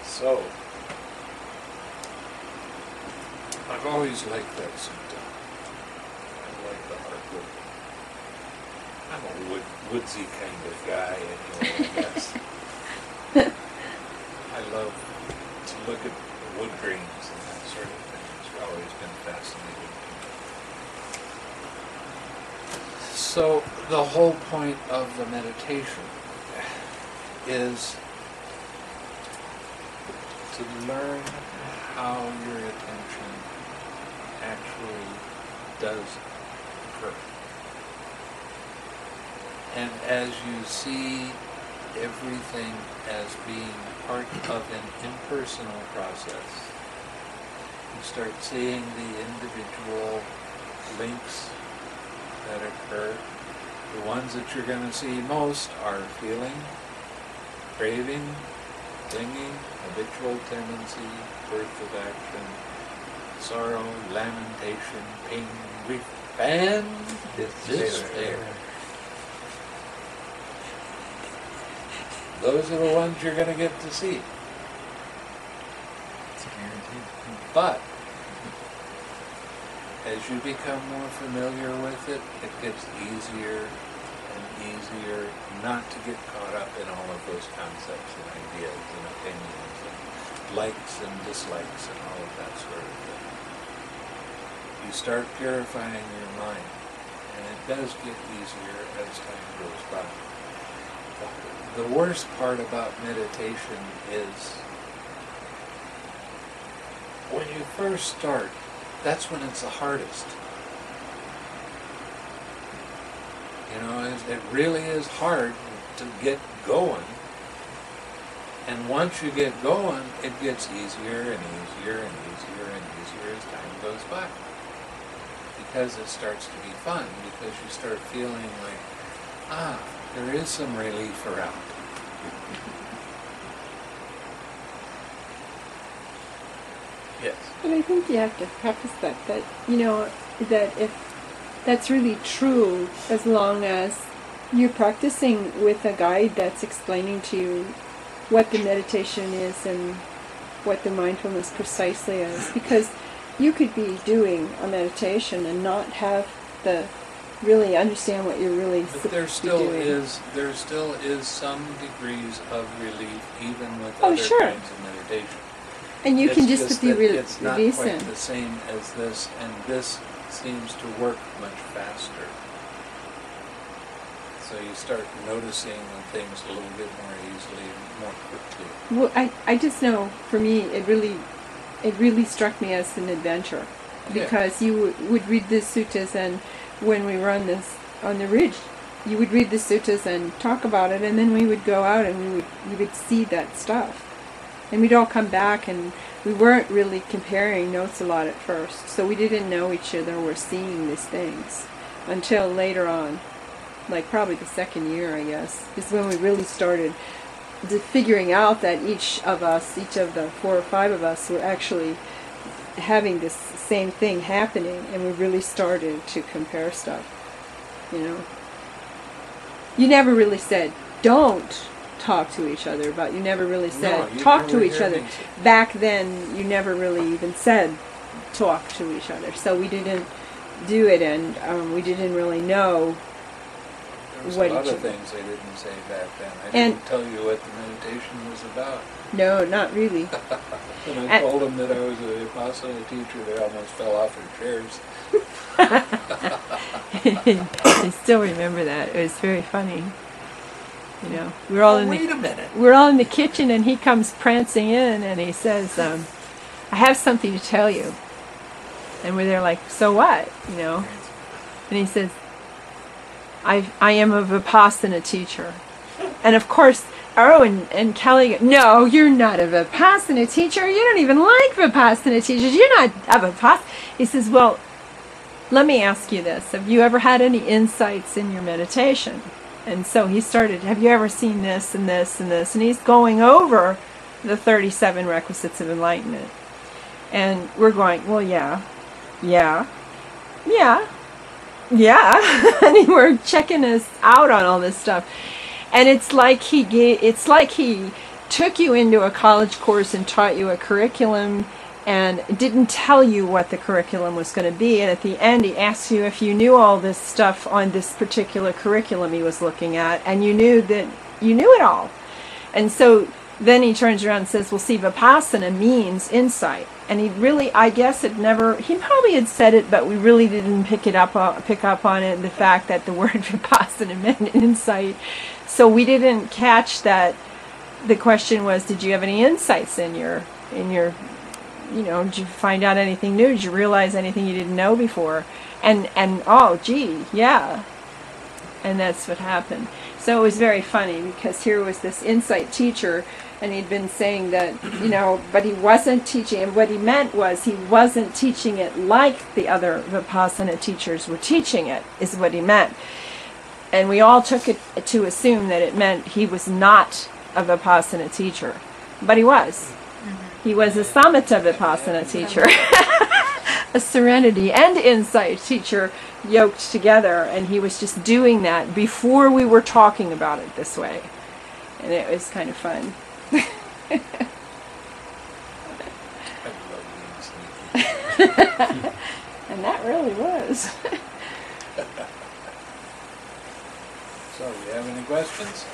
[SPEAKER 2] So, I've always liked that Sutta. I like the Heartwood. I'm a woodsy kind of guy anyway, I guess. I love to look at wood grains and that sort of thing. It's always been fascinating to me. So the whole point of the meditation is to learn how your attention actually does occur. And as you see everything as being part of an impersonal process, you start seeing the individual links that occur. The ones that you're going to see most are feeling, craving, clinging, habitual tendency, birth of action, sorrow, lamentation, pain, grief, and despair. Those are the ones you're going to get to see.
[SPEAKER 4] It's guaranteed.
[SPEAKER 2] But as you become more familiar with it, it gets easier and easier not to get caught up in all of those concepts and ideas and opinions and likes and dislikes and all of that sort of thing. You start purifying your mind, and it does get easier as time goes by. The worst part about meditation is when you first start, that's when it's the hardest. You know, it really is hard to get going. And once you get going, it gets easier and easier and easier and easier as time goes by. Because it starts to be fun, because you start feeling like, there is some relief around. Yes.
[SPEAKER 3] But I think you have to preface that you know, that if that's really true, as long as you're practicing with a guide that's explaining to you what the meditation is and what the mindfulness precisely is. Because you could be doing a meditation and not have the really understand what you're really
[SPEAKER 2] But
[SPEAKER 3] supposed to be doing.
[SPEAKER 2] there still is some degrees of relief even with
[SPEAKER 3] Oh,
[SPEAKER 2] other
[SPEAKER 3] sure.
[SPEAKER 2] kinds of meditation.
[SPEAKER 3] And you
[SPEAKER 2] It's
[SPEAKER 3] can just be
[SPEAKER 2] that it's not
[SPEAKER 3] releasing.
[SPEAKER 2] quite the same as this, and this seems to work much faster. So you start noticing things a little bit more easily, more quickly.
[SPEAKER 3] Well, I just know, for me, it really struck me as an adventure. Because you would read the suttas, and when we were on the ridge, you would read the suttas and talk about it, and then we would go out and we would see that stuff. And we'd all come back, and we weren't really comparing notes a lot at first, so we didn't know each other were seeing these things until later on, like probably the second year, I guess, is when we really started figuring out that each of the 4 or 5 of us were actually having this same thing happening, and we really started to compare stuff, you know. You never really said, don't talk to each other, but you never really said, talk to each other. Back then, you never really even said, talk to each other. So we didn't do it, and we didn't really know
[SPEAKER 2] There was
[SPEAKER 3] what
[SPEAKER 2] a lot
[SPEAKER 3] each
[SPEAKER 2] of things they didn't say back then. I didn't tell you what the meditation was about.
[SPEAKER 3] No, not really.
[SPEAKER 2] When I told them that I was a Vipassana teacher, they almost fell off their chairs.
[SPEAKER 3] I still remember that. It was very funny. You know, we're all
[SPEAKER 2] Wait a minute.
[SPEAKER 3] We're all in the kitchen, and he comes prancing in, and he says, "I have something to tell you." And we're there like, "So what?" You know. And he says, "I am a Vipassana teacher," and of course. Oh, and Kelly, no, you're not a Vipassana teacher. You don't even like Vipassana teachers. You're not a Vipassana. He says, well, let me ask you this. Have you ever had any insights in your meditation? And so he started, have you ever seen this and this and this? And he's going over the 37 requisites of enlightenment. And we're going, well, yeah. And we're checking us out on all this stuff. And it's like he took you into a college course and taught you a curriculum and didn't tell you what the curriculum was going to be. And at the end, he asked you if you knew all this stuff on this particular curriculum he was looking at, and you knew that you knew it all. And so then he turns around and says, well, see, Vipassana means insight. And he really, I guess he probably had said it, but we really didn't pick up on it, the fact that the word Vipassana meant insight. So we didn't catch that. The question was, did you have any insights in your, did you find out anything new? Did you realize anything you didn't know before? And oh, gee, yeah. And that's what happened. So it was very funny, because here was this insight teacher, and he'd been saying that, but he wasn't teaching, and what he meant was he wasn't teaching it like the other Vipassana teachers were teaching it, is what he meant. And we all took it to assume that it meant he was not a Vipassana teacher. But he was. He was a Samatha Vipassana teacher. A serenity and insight teacher yoked together, and he was just doing that before we were talking about it this way. And it was kind of fun. And that really was.
[SPEAKER 2] So, do you have any questions?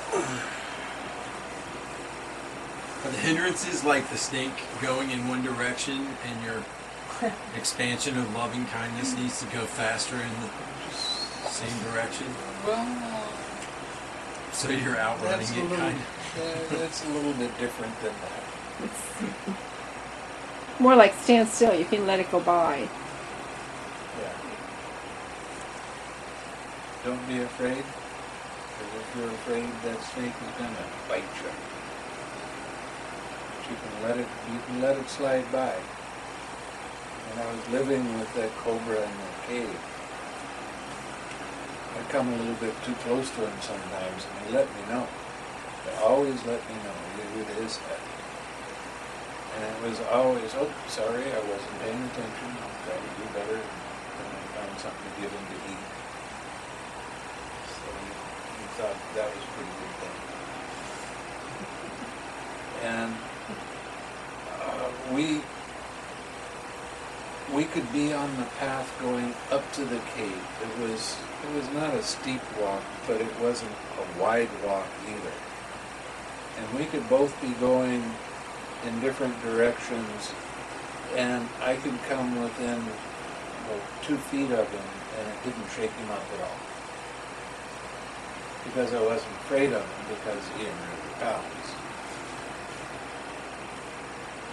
[SPEAKER 4] Are the hindrances like the snake going in one direction, and your expansion of loving kindness needs to go faster in the same direction?
[SPEAKER 2] Well,
[SPEAKER 4] so you're outrunning it, kind of.
[SPEAKER 2] That's a little bit different than that.
[SPEAKER 3] It's more like stand still. You can let it go by.
[SPEAKER 2] Yeah. Don't be afraid, because if you're afraid, that snake is going to bite you. But you can let it slide by. When I was living with that cobra in the cave, I'd come a little bit too close to him sometimes, and he let me know. He always let me know with his head. And it was always, oh, sorry, I wasn't paying attention. I'll try to do better. And I found something to give him to eat. So he thought that was a pretty good thing. And we could be on the path going up to the cave. It was not a steep walk, but it wasn't a wide walk either. And we could both be going in different directions, and I could come within 2 feet of him, and it didn't shake him up at all. because I wasn't afraid of him because he had 100 pounds.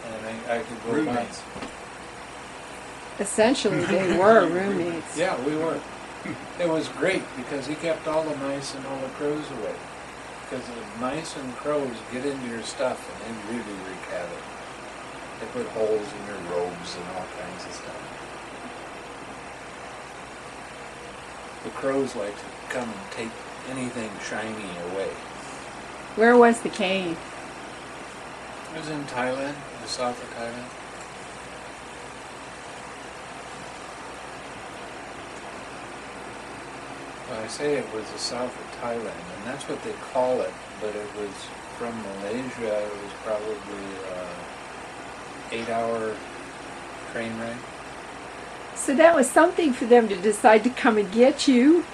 [SPEAKER 2] And I could go
[SPEAKER 4] Roommates.
[SPEAKER 2] by.
[SPEAKER 3] Essentially, they were roommates.
[SPEAKER 2] Yeah, we were. It was great because he kept all the mice and all the crows away. Because the mice and crows get into your stuff and they really wreak havoc. They put holes in your robes and all kinds of stuff. The crows like to come and take anything shiny away.
[SPEAKER 3] Where was the cave?
[SPEAKER 2] It was in Thailand, the south of Thailand. Well, I say it was the south of Thailand, and that's what they call it, but it was from Malaysia. It was probably 8-hour train ride.
[SPEAKER 3] So that was something for them to decide to come and get you.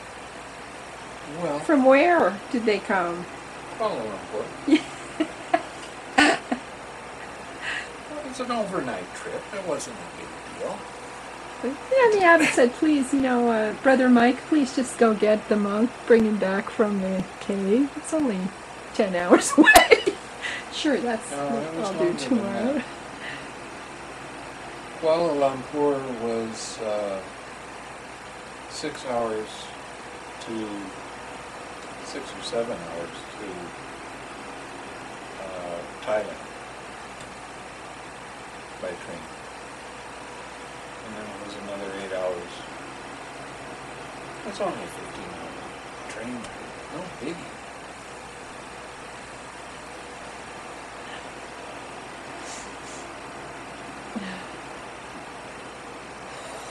[SPEAKER 2] Well,
[SPEAKER 3] From where did they come?
[SPEAKER 2] Kuala Lumpur. It was an overnight trip. It wasn't a big deal.
[SPEAKER 3] But, yeah, the abbot said, please, Brother Mike, please just go get the monk, bring him back from the cave. It's only 10 hours away. Sure, that's
[SPEAKER 2] No,
[SPEAKER 3] what
[SPEAKER 2] it was
[SPEAKER 3] I'll do
[SPEAKER 2] longer than
[SPEAKER 3] tomorrow.
[SPEAKER 2] that. Kuala Lumpur was 6 hours to 6 or 7 hours to Thailand by train. And then it was another 8 hours. That's only a 15-hour train ride. No biggie.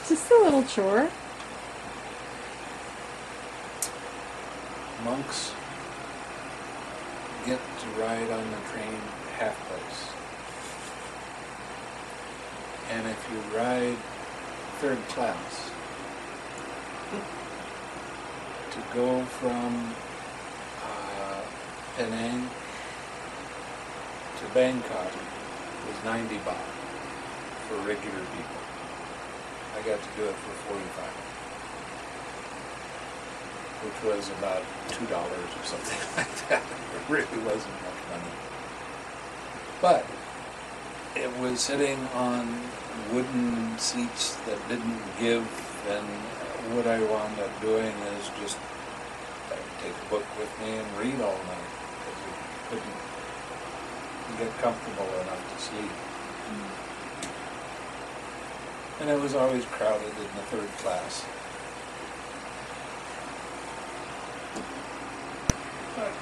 [SPEAKER 3] Just a little chore.
[SPEAKER 2] Monks get to ride on the train half price. And if you ride third class, to go from Penang to Bangkok was 90 baht for regular people. I got to do it for 45, which was about $2 or something like that. It really wasn't much money. But it was sitting on wooden seats that didn't give, and what I wound up doing is just I'd take a book with me and read all night because you couldn't get comfortable enough to sleep. And it was always crowded in the third class. But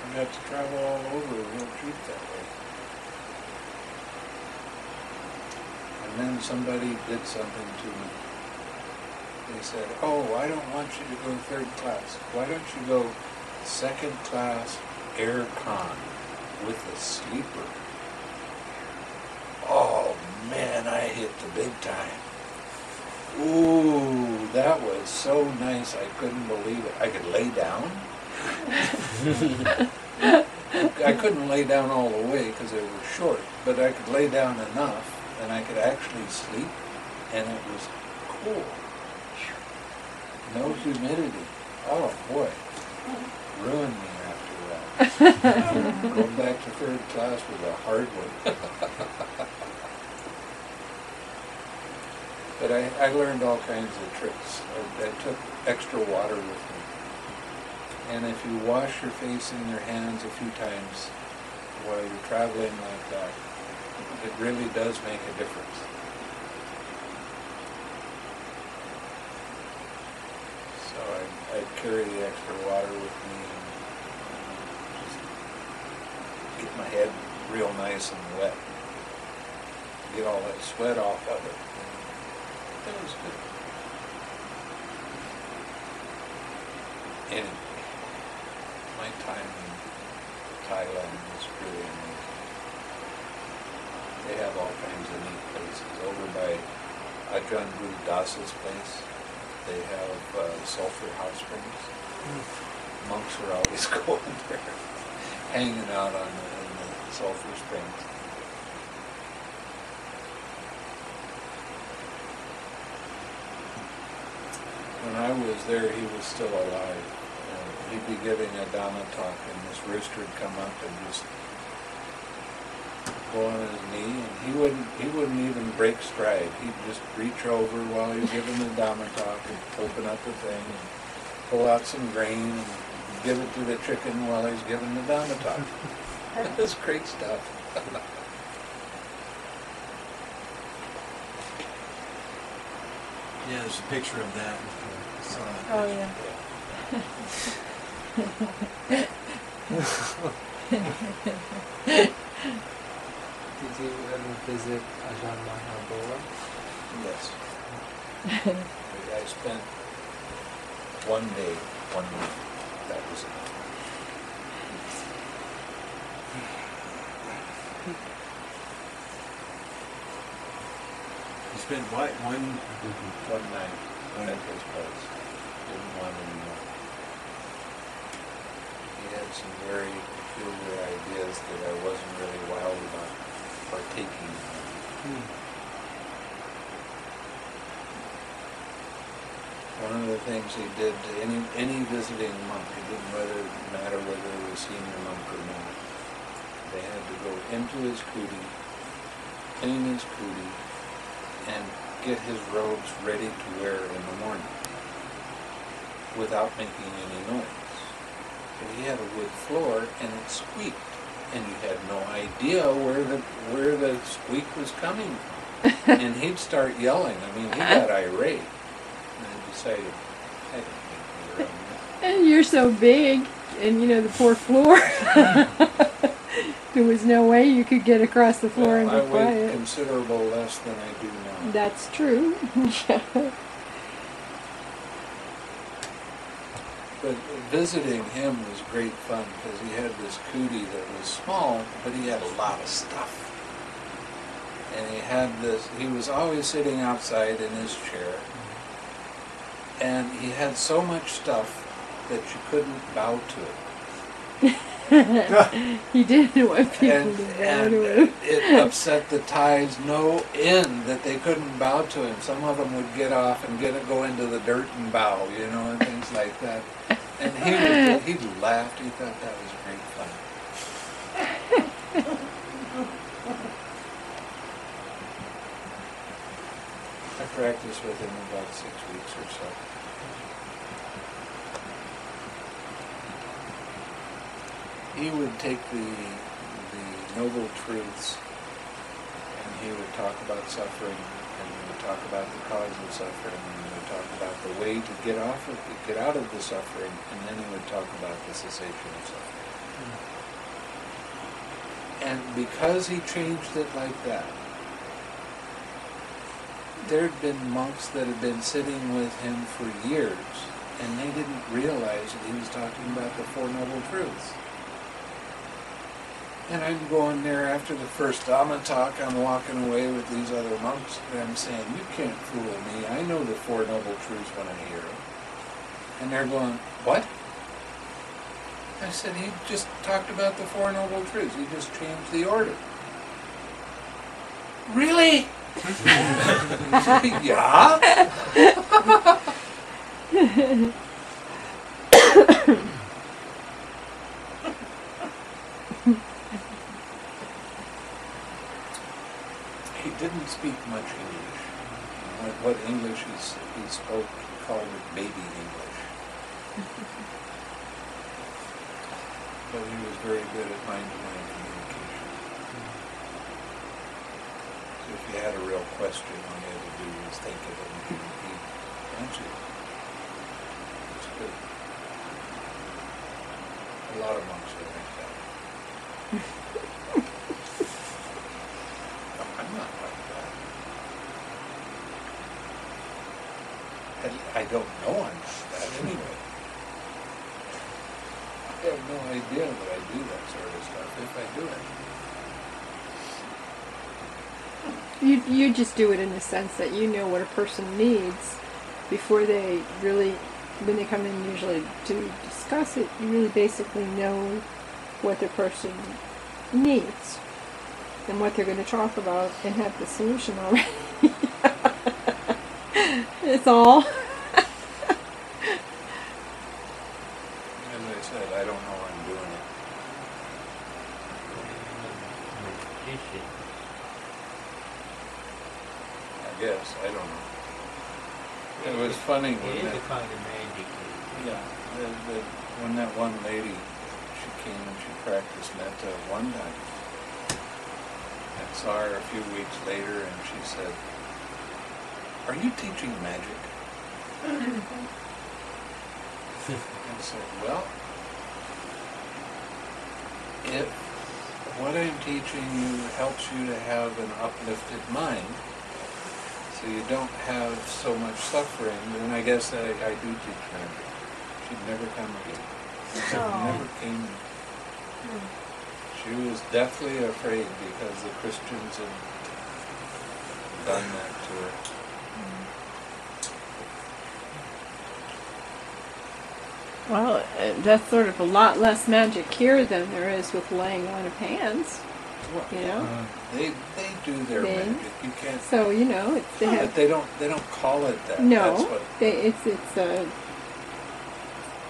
[SPEAKER 2] I got to travel all over the real treat that way. And then somebody did something to me. They said, oh, I don't want you to go third class. Why don't you go second class air con with a sleeper? Oh man, I hit the big time. Ooh, that was so nice, I couldn't believe it. I could lay down. I couldn't lay down all the way because they were short, but I could lay down enough and I could actually sleep, and it was cool. No humidity. Oh boy, ruined me after that. Going back to third class was a hard one. But I learned all kinds of tricks. I took extra water with me. And if you wash your face and your hands a few times while you're traveling like that, it really does make a difference. So I'd carry the extra water with me and just get my head real nice and wet. Get all that sweat off of it. That was good. Anyway, my time in Thailand was really amazing. They have all kinds of neat places. Over by Ajahn Guru Das's place, they have sulfur hot springs. Monks are always going there, hanging out in the sulfur springs. when I was there, he was still alive. And he'd be giving a Dhamma talk, and this rooster would come up and just go on his knee, and he wouldn't even break stride. He'd just reach over while he was giving the Dhamma talk and open up the thing and pull out some grain and give it to the chicken while he's giving the Dhamma talk. That's great stuff.
[SPEAKER 4] Yeah, there's a picture of that. Saw that
[SPEAKER 3] Oh
[SPEAKER 4] picture.
[SPEAKER 3] yeah.
[SPEAKER 5] Did you ever visit Ajahn Mahāsāropama?
[SPEAKER 2] Yes. I spent one day, 1 week. That was it.
[SPEAKER 4] You spent what? One
[SPEAKER 2] night at his place. Didn't want any more. He had some very peculiar ideas that I wasn't really wild about partaking in. One of the things he did to any visiting monk, it didn't matter whether it was a senior monk or not, they had to go into his kuti, clean his kuti, and get his robes ready to wear in the morning without making any noise. But he had a wood floor and it squeaked, and you had no idea where the squeak was coming from. And he'd start yelling. I mean, he got irate. And I decided, I don't think we're around this.
[SPEAKER 3] And you're so big, and you know the poor floor. There was no way you could get across the floor and
[SPEAKER 2] I
[SPEAKER 3] be
[SPEAKER 2] weigh
[SPEAKER 3] quiet.
[SPEAKER 2] considerable less than I do now.
[SPEAKER 3] That's true.
[SPEAKER 2] But visiting him was great fun because he had this kuti that was small, but he had a lot of stuff. And he was always sitting outside in his chair. And he had so much stuff that you couldn't bow to it.
[SPEAKER 3] He didn't want people to bow to him.
[SPEAKER 2] It upset the Thais no end that they couldn't bow to him. Some of them would get off and go into the dirt and bow, and things like that. And he laughed. He thought that was great fun. I practiced with him about 6 weeks or so. He would take the noble truths, and he would talk about suffering, and he would talk about the cause of suffering, and he would talk about the way to get out of the suffering, and then he would talk about the cessation of suffering. And because he changed it like that, there'd been monks that had been sitting with him for years, and they didn't realize that he was talking about the Four Noble Truths. And I'm going there after the first Dhamma talk, I'm walking away with these other monks, and I'm saying, you can't fool me, I know the Four Noble Truths when I hear them. And they're going, what? I said, he just talked about the Four Noble Truths, he just changed the order. Really? Yeah? He didn't speak much English. What English he spoke, he called it baby English. But he was very good at mind-to-mind communication. So if you had a real question, all you had to do was think of it and he'd answer it. It's good. A lot of monks are like that. I'm not like that. I don't know I'm like that anyway. I have no idea that I do that sort of stuff if I do it.
[SPEAKER 3] You just do it in the sense that you know what a person needs before they really, when they come in usually to discuss it, you really basically know what the person needs and what they're going to talk about and have the solution already. It's all.
[SPEAKER 2] guess. I don't know. It was funny
[SPEAKER 5] It
[SPEAKER 2] when
[SPEAKER 5] is
[SPEAKER 2] that,
[SPEAKER 5] a kind of magic.
[SPEAKER 2] when that one lady, she came and she practiced metta one time. I saw her a few weeks later and she said, "Are you teaching magic?" I said, "Well, if what I'm teaching you helps you to have an uplifted mind, so you don't have so much suffering, then I guess I do teach magic." She'd never come again. She never came. She was deathly afraid because the Christians had done that to her.
[SPEAKER 3] Well, that's sort of a lot less magic here than there is with laying on of hands.
[SPEAKER 2] Well,
[SPEAKER 3] You know?
[SPEAKER 2] they do their
[SPEAKER 3] They-
[SPEAKER 2] magic. You can't.
[SPEAKER 3] So you know, they
[SPEAKER 2] But
[SPEAKER 3] have
[SPEAKER 2] they don't call it that.
[SPEAKER 3] no.
[SPEAKER 2] That's what.
[SPEAKER 3] It's a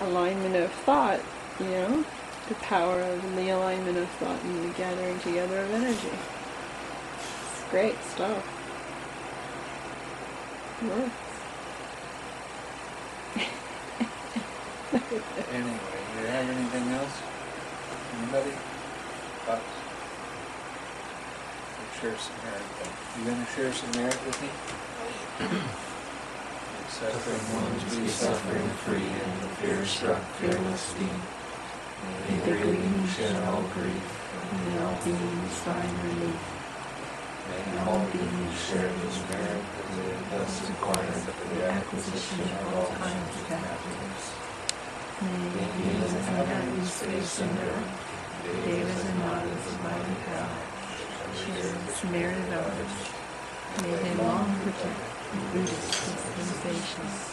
[SPEAKER 3] alignment of thought. You know, the power of the alignment of thought and the gathering together of energy. It's great stuff. Works.
[SPEAKER 2] Anyway, do you have anything else? Anybody? Thoughts? I'll share some merit then. You gonna share some merit with me? Suffering ones be suffering free, and the fear-struck fearless be. May the grieving shed all grief, and all beings find relief. May all beings share this merit that they have thus acquired for the acquisition of all kinds of happiness. May beings have every space under Devas and Manas of mighty power, share this merit of ours. May they long protect the Buddhist dispensations.